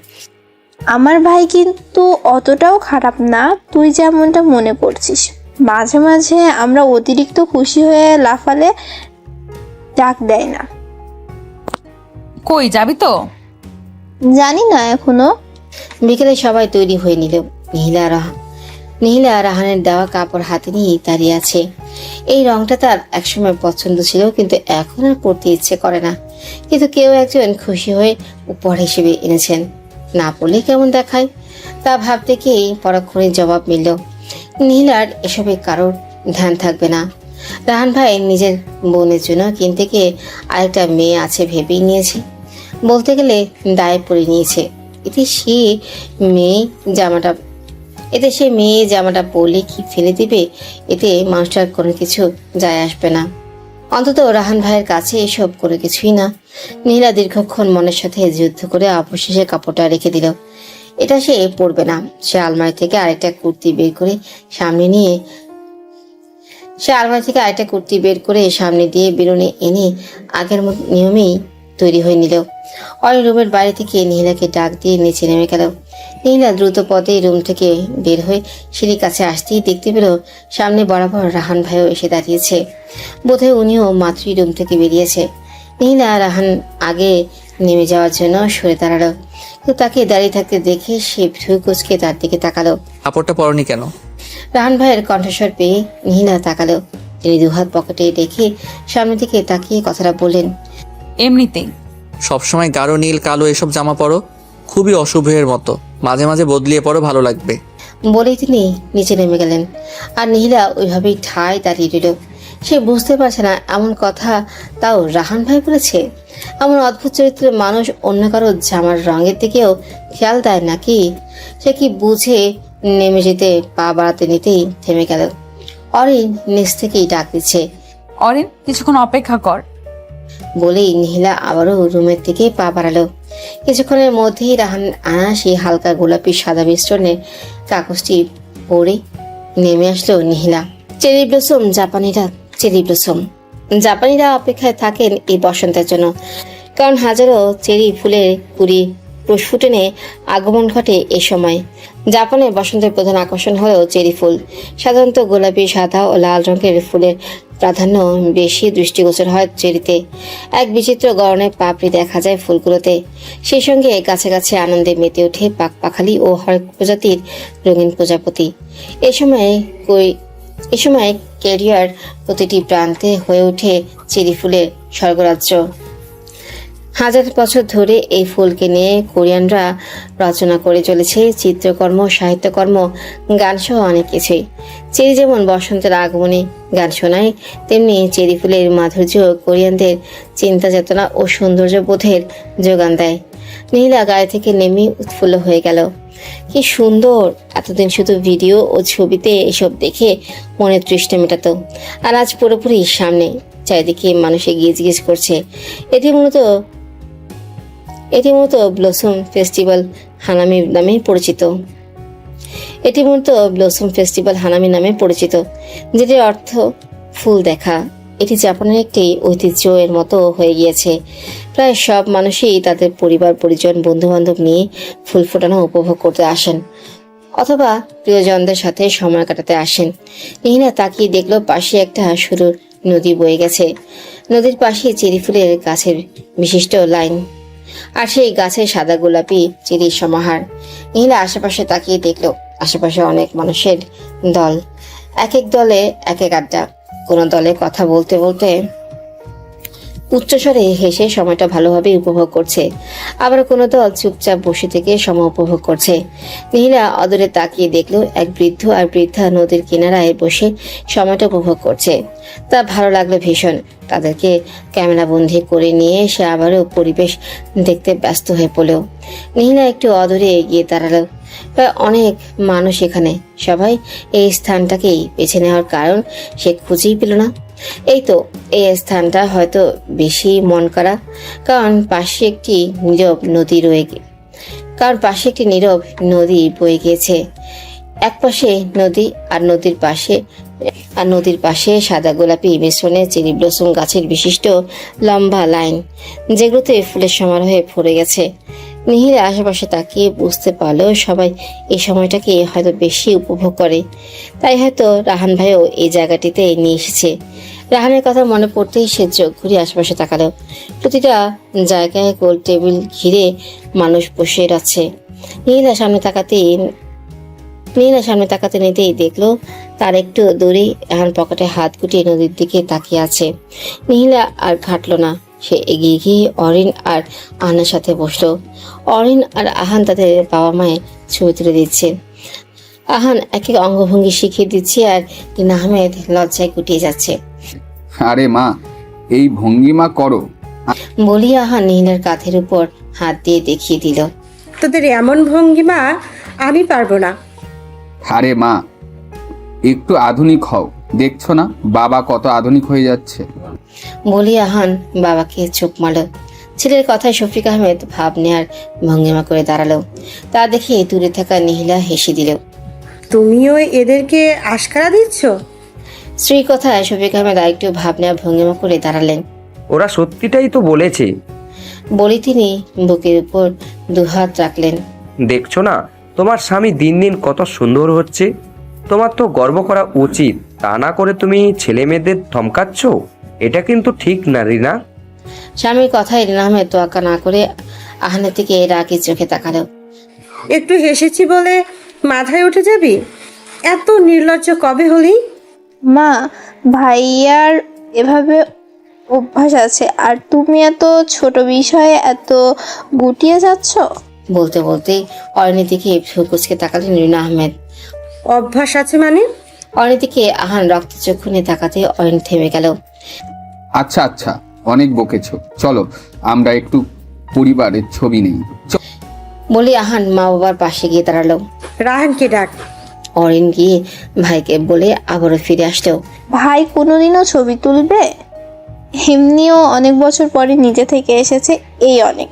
আমার ভাই কিন্তু অতটাও খারাপ না তুই যেমনটা মনে করছিস। মাঝে মাঝে আমরা অতিরিক্ত খুশি হয়ে লাফালে ডাক দেয় না। কই যাবি তো? জানি না এখনো। বিকেলে সবাই তৈরি হয়ে নিল। নীলা রাহানের দেওয়া কাপড় হাতে নিয়ে দাঁড়িয়ে আছে। এই রংটা তার একসময় পছন্দ ছিল, কিন্তু এখন আর পরতে ইচ্ছে করে না। কিন্তু কেউ একজন খুশি হয়ে উপহার হিসেবে এনেছেন, না পরলে কেমন দেখায় তা ভাবতে গিয়ে পরক্ষণে জবাব মিলল। নীলার এসবে কারোর ধ্যান থাকবে না। রাহান ভাই নিজের বোনের জন্য কিনতে গিয়ে আরেকটা মেয়ে আছে ভেবেই নিয়েছে। বলতে গেলে দায়ে পড়ে নিয়েছে। এতে সে মেয়ে জামাটা পরলে কি ফেলে দিবে, এতে মানুষটার কোনো কিছু যায় আসবে না। অন্তত রাহান ভাইয়ের কাছে এসব কোনো কিছুই না। নীলা দীর্ঘক্ষণ মনের সাথে যুদ্ধ করে অবশেষে কাপড়টা রেখে দিল। এটা সে পরবে না। সে আলমারি থেকে আরেকটা কুর্তি বের করে সামনে দিয়ে বেরোনে এনে আগের নিয়মেই তৈরি হয়ে নিল। অরিন রুমের বাইরে থেকে নীলাকে ডাক দিয়ে নিচে নেমে গেল। নীলা দ্রুত পদে রুম থেকে বের হয়ে সিঁড়ির কাছে আসতেই দেখতে পেল সামনে বরাবর রাহান ভাইও এসে দাঁড়িয়েছে। বোধহয় উনিও মাত্রই রুম থেকে বেরিয়েছে। নীলা রাহান আগে নেমে যাওয়ার জন্য সরে দাঁড়ালো, কিন্তু তাকে দাঁড়িয়ে থাকতে দেখে সে ভ্রু কুচকে তার দিকে তাকালো। কাপড়টা পরনি কেন? রাহান ভাইয়ের কণ্ঠস্বর পেয়ে নীলা তাকালো। তিনি দুহাত পকেটে রেখে সামনের দিকে তাকিয়ে কথাটা বললেন। এমনিতেই। সবসময় গাঢ় নীল কালো এসব জামা পরো, খুবই অশুভের মতো। মাঝে মাঝে বদলিয়ে পড়ো, ভালো লাগবে। বলেই তিনি নিচে নেমে গেলেন। আর নীলা ওইভাবেই ঠায় দাঁড়িয়ে রইল। সে বুঝতে পারছে না এমন কথা তাও রাহান ভাই বলেছে। এমন অদ্ভুত চরিত্রের মানুষ অন্য কারো জামার রঙের দিকেও খেয়াল দেয় নাকি? সে কি বুঝে নেমে যেতে পা বাড়াতে নিতেই থেমে গেল। অরিন নিচ থেকেই ডাক দিচ্ছে, অরিন, কিছুক্ষণ অপেক্ষা কর। বলেই নীলা আবারও রুমের দিকে পা বাড়ালো। কিছুক্ষণের মধ্যেই রাহান আনা সেই হালকা গোলাপি সাদা মিশ্রণের কাগজটি পরে নেমে আসলো নীলা। চেরি ব্লসম জাপানিরা, চেরি ব্লসম জাপানিরা অপেক্ষায় থাকেন এই বসন্তের জন্য, কারণ হাজারো চেরি ফুলের কুড়ি প্রস্ফুটনে আগমন ঘটে এ সময়। জাপানে বসন্তের প্রধান আকর্ষণ হলো চেরি ফুল। সাধারণত গোলাপি, সাদা ও লাল রঙের ফুলের প্রাধান্য বেশি দৃষ্টিগোচর হয় চেরিতে। এক বিচিত্র গড়নের পাপড়ি দেখা যায় ফুলগুলোতে। সেই সঙ্গে গাছে গাছে আনন্দে মেতে ওঠে পাখপাখালি ও হরেক প্রজাতির রঙিন প্রজাপতি। এ সময় ক্যারিয়ার প্রতিটি প্রান্তে হয়ে ওঠে চেরি ফুলের স্বর্গরাজ্য। হাজার বছর ধরে এই ফুলকে নিয়ে কোরিয়ানরা রচনা করে চলেছে চিত্রকর্ম, সাহিত্যকর্ম, গানসহ অনেক কিছুই। চেরি যেমন বসন্তের আগমনে গান শোনায়, তেমনি চেরি ফুলের মাধুর্য কোরিয়ানদের চিন্তা চেতনা ও সৌন্দর্য বোধের যোগান দেয়। নীলা গায়ে থেকে নেমে উৎফুল্ল হয়ে গেল। কি সুন্দর! এতদিন শুধু ভিডিও ও ছবিতে এসব দেখে মনের তৃষ্ণা মেটাতো, আর আজ পুরোপুরি সামনে। চারিদিকে মানুষ এগিয়ে জিজ্ঞেস করছে। এটি মূলত ব্লসম ফেস্টিভ্যাল হানামি নামে পরিচিত, যেটির অর্থ ফুল দেখা। এটি জাপানের একটি ঐতিহ্য এর মতো হয়ে গিয়েছে। প্রায় সব মানুষই তাদের পরিবার, পরিজন, বন্ধু বান্ধব নিয়ে ফুল ফোটানো উপভোগ করতে আসেন, অথবা প্রিয়জনদের সাথে সময় কাটাতে আসেন। নীলা তাকিয়ে দেখলো পাশে একটা সরু নদী বয়ে গেছে। নদীর পাশে চেরি ফুলের গাছের বিশিষ্ট লাইন, আর সেই গাছে সাদা গোলাপি চেরির সমাহার। নীলা আশেপাশে তাকিয়ে দেখলো আশেপাশে অনেক মানুষের দল, এক এক দলে এক এক আড্ডা। কোনো দলে কথা বলতে বলতে উচ্চস্বরে হেসে সময়টা ভালোভাবে উপভোগ করছে, আবার কোনো দল চুপচাপ বসে থেকে সময় উপভোগ করছে। নীলা অদূরে তাকিয়ে দেখলো এক বৃদ্ধ আর বৃদ্ধা নদীর কিনারায় বসে সময়টা উপভোগ করছে। তা ভালো লাগলো ভীষণ। তাদেরকে ক্যামেরা বন্দি করে নিয়ে সে আবারও পরিবেশ দেখতে ব্যস্ত হয়ে পড়ল। নীলা একটু অদূরে এগিয়ে দাঁড়ালো। প্রায় অনেক মানুষ এখানে, সবাই এই স্থানটাকেই বেছে নেওয়ার কারণ সে খুঁজেই পেল না। এই তো, এই স্থানটা হয়তো বেশি মন করা, কারণ পাশে একটি নীরব নদী বয়ে গিয়েছে। এক পাশে নদী, আর নদীর পাশে সাদা গোলাপি মিশ্রণে চেরি ব্লসম গাছের বিশিষ্ট লম্বা লাইন, যেগুলোতে ফুলের সমারোহে ভরে গেছে। নীলা আশেপাশে তাকিয়ে বুঝতে পারলো সবাই এই সময়টাকে হয়তো বেশি উপভোগ করে, তাই হয়তো রাহান ভাইও এই জায়গাটিতে নিয়ে এসেছে। রাহানের কথা মনে পড়তেই সে চোখ ঘুরিয়ে আশেপাশে তাকালো। প্রতিটা জায়গায় গোল টেবিল ঘিরে মানুষ বসে আছে। নীলা সামনে তাকাতে নিতেই দেখলো তার একটু দূরেই রাহান পকেটে হাত গুটিয়ে নদীর দিকে তাকিয়ে আছে। নীলা আর ঘাটলো না, সে এগিয়ে গিয়ে অরিন আর আহানের সাথে বসলো। অরিন আর আহান তাদের বাবা মায়ের ছবি তুলে দিচ্ছে। আহান এক এক অঙ্গভঙ্গি শিখিয়ে দিচ্ছে, আর রিনা আহমেদ লজ্জায় গুটিয়ে যাচ্ছে। আরে মা, এই ভঙ্গিমা করো। বলি আহান নীলার কাঁধের উপর হাত দিয়ে দেখিয়ে দিল। তোদের এমন ভঙ্গিমা আমি পারবো না। আরে মা, একটু আধুনিক হও, দেখছো না বাবা কত আধুনিক হয়ে যাচ্ছে। বলি আহান বাবাকে চোখ মারল। ছেলের কথায় শফিক আহমেদ ভাব নেয়ার ভঙ্গিমা করে দাঁড়ালো। তা দেখে দূরে থাকা নীলা হেসে দিল। তুমিও এদেরকে আশকারা দিচ্ছ? স্ত্রীর কথায় শফিক আহমেদ আরেকটু ভাব নেওয়ার ভঙ্গিমা করে দাঁড়ালেন। ওরা সত্যিটাই তো বলেছে। বলি তিনি বুকের উপর দুহাত রাখলেন। দেখছো না তোমার স্বামী দিন দিন কত সুন্দর হচ্ছে? তোমার তো গর্ব করা উচিত, তা না করে তুমি ছেলে মেয়েদের ধমকাচ্ছ। এটা কিন্তু ঠিক না রিনা। স্বামীর কথায় রিনা আহমেদ তোয়াক্কা না করে আহানের দিকে রাগের চোখে তাকালো। একটু হেসেছি বলে মাথায় উঠে যাবি? এত নির্লজ্জ কবে হলি? মা, ভাইয়ার এভাবে অভ্যাস আছে, আর তুমি এত ছোট বিষয়ে এত গুটিয়ে যাচ্ছ। বলতে বলতে অরণ্যের দিকে ভ্রু কুচকে তাকালেন রিনা আহমেদ। অভ্যাস আছে মানে? অরণ্যের দিকে আহান রক্তচক্ষু নিয়ে তাকাতে অরণ্য থেমে গেল। আচ্ছা আচ্ছা, অনেক বকেছ, চলো আমরা একটু পরিবারের ছবি নেই। বলি আহান মা বাবার পাশে গিয়ে দাঁড়ালো। রাহানকে ডাক। অরিন গিয়ে ভাইকে বলে আবারও ফিরে আসলো। ভাই কোনোদিনও ছবি তুলবে? এমনিও অনেক বছর পরে নিজে থেকে এসেছে, এই অনেক।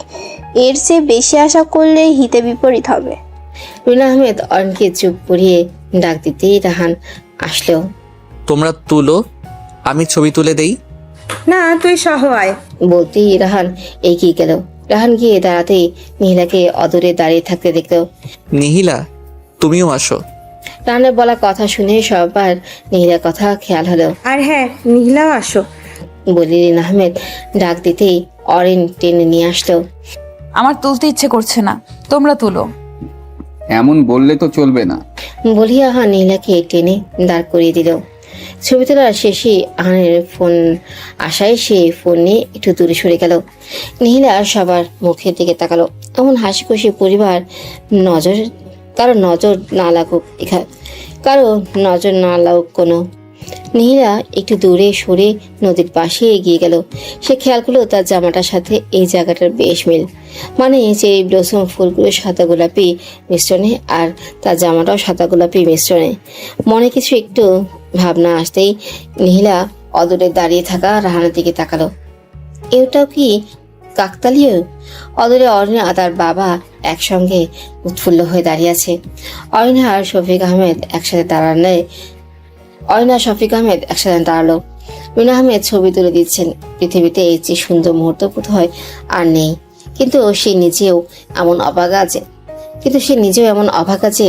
এর চেয়ে বেশি আশা করলে হিতে বিপরীত হবে। রিনা আহমেদ অরিনকে চুপ করিয়ে ডাক দিতেই রাহান আসলো। তোমরা তুলো, আমি ছবি তুলে দেই। না, তুই সহ আয়। বলতেই রাহান এগিয়ে গেল। রাহান গিয়ে দাঁড়াতেই নিহিলাকে অদূরে দাঁড়িয়ে থাকতে দেখলো। নিহিলা, তুমিও আসো। রাহানের বলা কথা শুনে সবার নিহিলার কথা খেয়াল হলো। আর হ্যাঁ, নিহিলাও আসো। বলি রিনা আহমেদ ডাক দিতেই অরিন টেনে নিয়ে আসলো। আমার তুলতে ইচ্ছে করছে না, তোমরা তুলো। এমন বললে তো চলবে না। বলি আহান নিহিলাকে টেনে দাঁড় করিয়ে দিল। ছবি তোলার শেষে আহানের ফোন আসায় সে ফোন নিয়ে একটু দূরে সরে গেল। নিহিলা সবার মুখের দিকে তাকালো। এমন হাসি খুশি পরিবার কারো নজর না লাগুক কোনো। নিহিলা একটু দূরে সরে নদীর পাশে এগিয়ে গেল। সে খেয়াল করলো তার জামাটার সাথে এই জায়গাটার বেশ মিল, মানে চেরি ব্লসম ফুলগুলো সাদা গোলাপি মিশ্রণে আর তার জামাটাও সাদা গোলাপি মিশ্রণে। মনে কিছু একটু ভাবনা আসতেই নিহিলা অদূরে দাঁড়িয়ে থাকা রাহানের দিকে তাকালো। এটাও কি কাকতালীয়? অদূরে অরিনা আর তার বাবা একসঙ্গে উৎফুল্ল হয়ে দাঁড়িয়ে আছে। অরিনা আর শফিক আহমেদ একসাথে দাঁড়ালো। রিনা আহমেদ ছবি তুলে দিচ্ছেন। পৃথিবীতে এই যে সুন্দর মুহূর্ত বোধ হয় আর নেই। কিন্তু সে নিজেও এমন অভাগা যে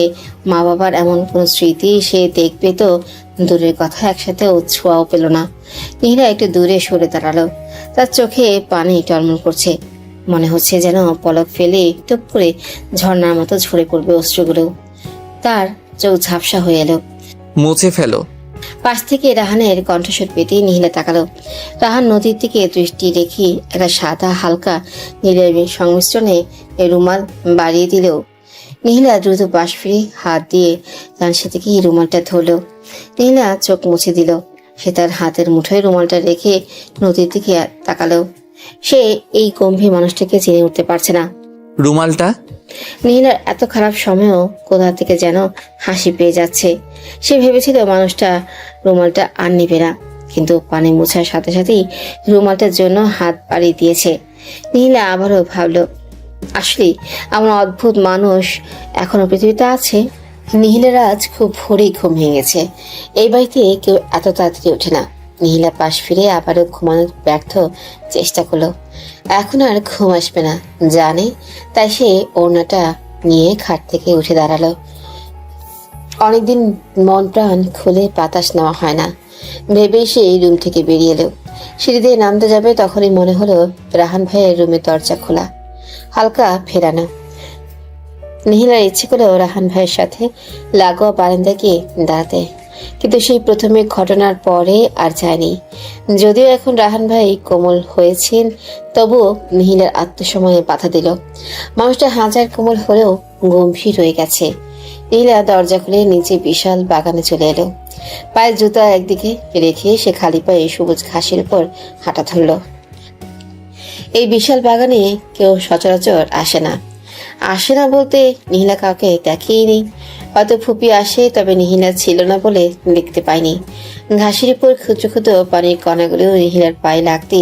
মা বাবার এমন কোনো স্মৃতি সে দেখবে তো দূরের কথা, একসাথে ছোঁয়াও পেল না। নিহিলা একটু দূরে সরে দাঁড়ালো। তার চোখে পানি টলমল করছে। মনে হচ্ছে যেন পলক ফেলে টুপ করে ঝর্ণার মতো ঝরে পড়বে অশ্রুগুলো। তার চোখ ঝাপসা হয়ে এলো। মুছে ফেলো। পাশ থেকে রাহানের কণ্ঠস্বর পেতেই নিহিলা তাকালো। রাহান নদীর দিকে দৃষ্টি রেখে একটা সাদা হালকা নীলের সংমিশ্রণে রুমাল বাড়িয়ে দিলেও নিহিলা দ্রুত পাশ ফিরে হাত দিয়ে তার সাথে কি রুমালটা ধরলো। নিহিলা চোখ মুছে দিল। সে তার হাতের মুঠোয় রুমালটা রেখে নদীর দিকে তাকালো। সে এই গম্ভীর মানুষটাকে চিনে উঠতে পারছে না। রুমালটা? নিহিলার এত খারাপ সময়েও কোথা থেকে যেন হাসি পেয়ে যাচ্ছে। সে ভেবেছিল মানুষটা রুমালটা আর নিবে না, কিন্তু পানি মোছার সাথে সাথেই রুমালটার জন্য হাত বাড়িয়ে দিয়েছে। নিহিলা আবারও ভাবলো, আসলে এমন অদ্ভুত মানুষ এখনো পৃথিবীতে আছে। নিহিলার আজ খুব ভোরেই ঘুম ভেঙে গেছে। এই বাড়িতে কেউ এত তাড়াতাড়ি ওঠে না। নিহিলা পাশ ফিরে আবারও ঘুমানোর ব্যর্থ চেষ্টা করলো। এখন আর ঘুম আসবে না জানে, তাই সে ওড়নাটা নিয়ে খাট থেকে উঠে দাঁড়ালো। অনেকদিন মন প্রাণ খুলে বাতাস নেওয়া হয় না ভেবে সে রুম থেকে বেরিয়ে এলো। সিঁড়ি দিয়ে নামতে যাবে তখনই মনে হলো রাহান ভাইয়ের রুমের দরজা খোলা, হালকা ফেরানো। নিহিলার ইচ্ছে করলো রাহান ভাইয়ের সাথে লাগোয়া বারান্দায় গিয়ে দাঁড়াতে, কিন্তু সেই প্রথমে ঘটনার পরে আর যায়নি। যদিও এখন রাহান ভাই কোমল হয়েছেন, তবুও নিহিলার আত্মসময়ে বাধা দিল। মানুষটা হাজার কোমল হলেও গম্ভীর হয়ে গেছে। নিহিলা দরজা খুলে নিচে বিশাল বাগানে চলে এলো। পায়ের জুতা একদিকে রেখে সে খালি পায়ে সবুজ ঘাসের উপর হাঁটা ধরল। এই বিশাল বাগানে কেউ সচরাচর আসে না বলতে নিহিলা কাউকে দেখেইনি। হয়তো ফুপি আসে, তবে নিহিলা ছিল না বলে দেখতে পাইনি। ঘাসের উপর ক্ষুদ্র ক্ষুদ্র পানির কণাগুলো নিহিলার পায়ে লাগতে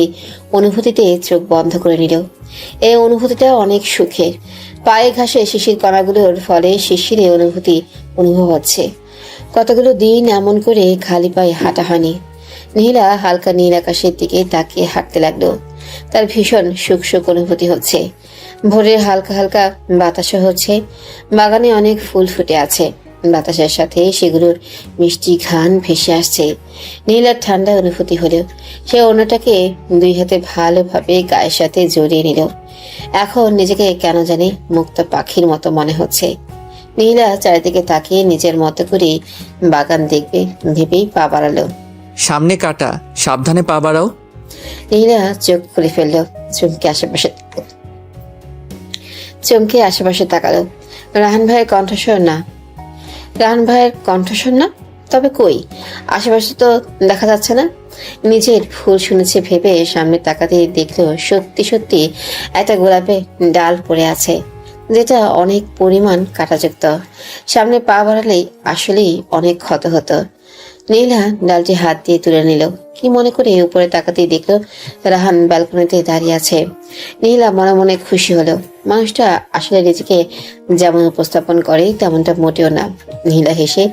অনুভূতিতে চোখ বন্ধ করে নিল। এই অনুভূতিটা অনেক সুখের। পায়ে ঘাসে শিশির কণাগুলোর ফলে শিশিরে অনুভব হচ্ছে। কতগুলো দিন এমন করে খালি পায়ে হাঁটা হয়নি। নিহিলা হালকা নীল আকাশের দিকে তাকিয়ে হাঁটতে লাগলো। তার ভীষণ সুখ অনুভূতি হচ্ছে। ভোরের হালকা হালকা বাতাসও হচ্ছে। বাগানে অনেক ফুল ফুটে আছে। বাতাসের সাথে সেগুলোর মিষ্টি ঘ্রাণ ভেসে আসছে। নীলার ঠান্ডা অনুভূতি হলো। সে ওড়নাটাকে দুই হাতে ভালোভাবে গায়ের সাথে জড়িয়ে নিল। এখন নিজেকে কেন জানি মুক্ত পাখির মতো মনে হচ্ছে। নীলা চারিদিকে তাকিয়ে নিজের মতো করে বাগান দেখবে ভেবেই পা বাড়ালো। সামনে কাটা, সাবধানে পা বাড়াও। নীলা চোখ খুলে ফেললো, চুমকে আশেপাশে চমকে আশেপাশে তাকালো। রাহান ভাইয়ের কণ্ঠস্বর না। রাহান ভাইয়ের কণ্ঠস্বর না? তবে কই, আশেপাশে তো দেখা যাচ্ছে না। নিজের ভুল শুনেছে ভেবে সামনে তাকাতে দেখলো সত্যি সত্যি একটা গোলাপের ডাল পড়ে আছে, যেটা অনেক পরিমাণ কাঁটাযুক্ত। সামনে পা বাড়ালেই আসলেই অনেক ক্ষত হতো। নীলা ডালটি হাত দিয়ে তুলে নিল। কি মনে করে উপরে তাকাতেই দেখলো রাহান ব্যালকনিতে দাঁড়িয়ে আছে। নীলা মনে মনে খুশি হলো। মানুষটা আসলে নিজেকে যেমন উপস্থাপন করে তেমনটা মোটেও না। নীলা হেসে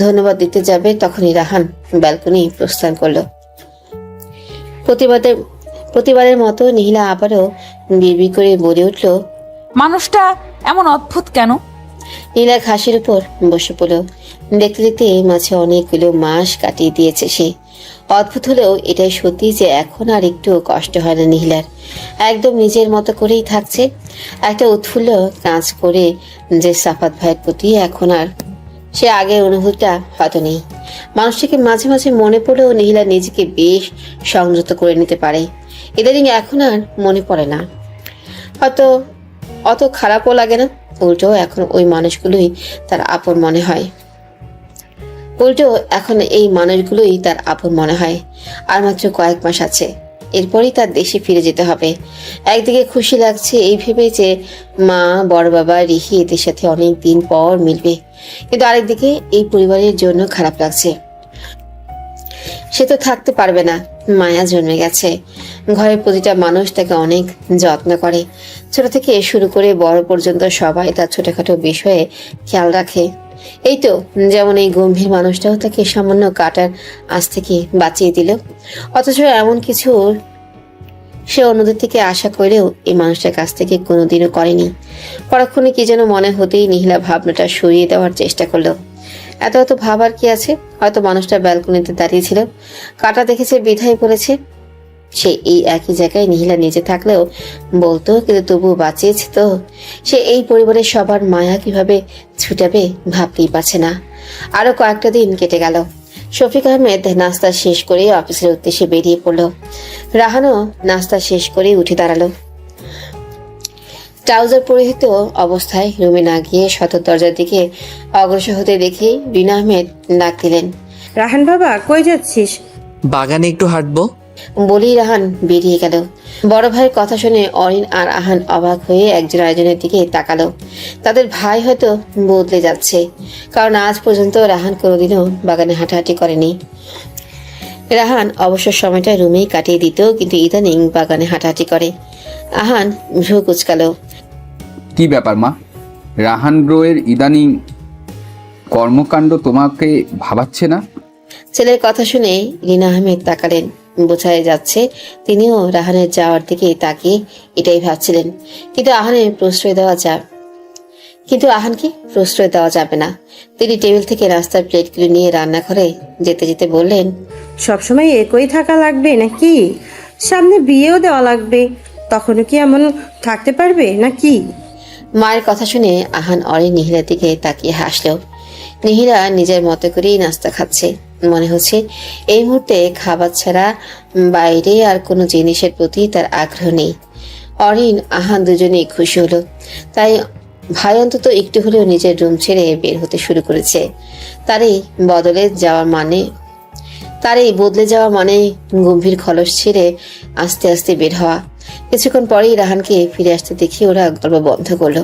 ধন্যবাদ দিতে যাবে তখনই রাহান ব্যালকনি প্রস্থান করলো। প্রতিবারের মতো নীলা আবারও বিড়বিড় করে বলে উঠল, মানুষটা এমন অদ্ভুত কেন? নীলা ঘাসের উপর বসে পড়ল। দেখতে দেখতে মাঝে অনেকগুলো মাস কাটিয়ে দিয়েছে সে। অদ্ভুত হলেও এটাই সত্যি যে এখন আর একটু কষ্ট হয় না নীলার। একদম নিজের মতো করেই থাকছে। একটা উৎফুল্ল কাজ করে যে সাফাত ভাইয়ের প্রতি এখন আর সে আগের অনুভূতিটা হয়তো নেই। মানুষটাকে মাঝে মাঝে মনে পড়লেও নীলা নিজেকে বেশ সংযত করে নিতে পারে। ইদানিং এখন আর মনে পড়ে না, হয়তো অত খারাপও লাগে না। উল্টো এখন ওই মানুষগুলোই তার আপন মনে হয়। আর মাত্র কয়েক মাস আছে, এরপরই তার দেশে ফিরে যেতে হবে। একদিকে খুশি লাগছে এই ভেবে যে মা, বড় বাবা, রিহি এদের সাথে অনেক দিন পর মিলবে, কিন্তু আরেকদিকে এই পরিবারের জন্য খারাপ লাগছে। সে তো থাকতে পারবে না। মায়া জন্মে গেছে। ঘরের প্রতিটা মানুষ তাকে অনেক যত্ন করে। ছোট থেকে শুরু করে বড় পর্যন্ত সবাই তার ছোটখাটো বিষয়ে খেয়াল রাখে। এই তো যেমন এই গম্ভীর মানুষটাও তাকে সামান্য কাটার আঁচ থেকে বাঁচিয়ে দিল। অথচ এমন কিছু সে অন্যদের থেকে আশা করলেও এই মানুষটার কাছ থেকে কোনোদিনও করেনি। পরক্ষণে কি যেন মনে হতেই নীলা ভাবনাটা সরিয়ে দেওয়ার চেষ্টা করলো। এত ভাবার কি আছে? হয়তো মানুষটা ব্যালকনিতে দাঁড়িয়েছিল, কাটা দেখেছে বিধায় পড়েছে। সে এই একই জায়গায় নীলা নিজে থাকলেও বলতো, কিন্তু তবুও বাঁচিয়েছে তো। সে এই পরিবারের সবার মায়া কিভাবে ছুটাবে ভাবতেই পারছে না। আরো কয়েকটা দিন কেটে গেল। শফিক আহমেদ নাস্তা শেষ করে অফিসের উদ্দেশ্যে বেরিয়ে পড়লো। রাহানও নাস্তা শেষ করে উঠে দাঁড়ালো। ট্রাউজার পরিহিত অবস্থায় রুমে না গিয়ে সদর দরজার দিকে অগ্রসর হতে দেখে রিনা আহমেদ ডাক দিলেন, রাহান বাবা, কই যাচ্ছিস? বাগানে একটু হাঁটবো। বলেই রাহান বেরিয়ে গেল। বড় ভাইয়ের কথা শুনে অরিন আর আহান অবাক হয়ে একজন আরেকজনের দিকে তাকালো। তাদের ভাই হয়তো বদলে যাচ্ছে, কারণ আজ পর্যন্ত রাহান কোনোদিনও বাগানে হাঁটাহাঁটি করেনি। রাহান অবসর সময়টা রুমেই কাটিয়ে দিত, কিন্তু ইদানিং বাগানে হাঁটাহাঁটি করে। আহান ভ্রু কুচকালো। কি ব্যাপার মা? রাহান ব্রোয়ের ইদানিং কর্মকাণ্ড তোমাকে ভাবাচ্ছে না? ছেলের কথা শুনে রিনা আহমেদ তাকালেন। বোঝাই যাচ্ছে তিনিও রাহানের যাওয়ার দিকে তাকিয়ে এটাই ভাবছিলেন। কিন্তু আহানকে প্রশ্রয় দেওয়া যাবে না। তিনি টেবিল থেকে নাস্তার প্লেটগুলো নিয়ে রান্নাঘরে যেতে যেতে বললেন, সবসময় একই থাকা লাগবে নাকি? সামনে বিয়েও দেওয়া লাগবে, তখনও কি এমন থাকতে পারবে নাকি? মায়ের কথা শুনে আহান অরিন নিহিলার দিকে তাকিয়ে হাসলো। নিহিলা নিজের মতো করেই নাস্তা খাচ্ছে। মনে হচ্ছে এই মুহূর্তে খাবার ছাড়া বাইরে আর কোনো জিনিসের প্রতি তার আগ্রহ নেই। অরিন আহান দুজনেই খুশি হলো। তাই ভাই অন্তত একটু হলেও নিজের রুম ছেড়ে বের হতে শুরু করেছে। তার এই বদলে যাওয়া মানে গম্ভীর খলস ছেড়ে আস্তে আস্তে বের হওয়া। কিছুক্ষণ পরেই রাহানকে ফিরে আসতে দেখে ওরা গল্প বন্ধ করলো।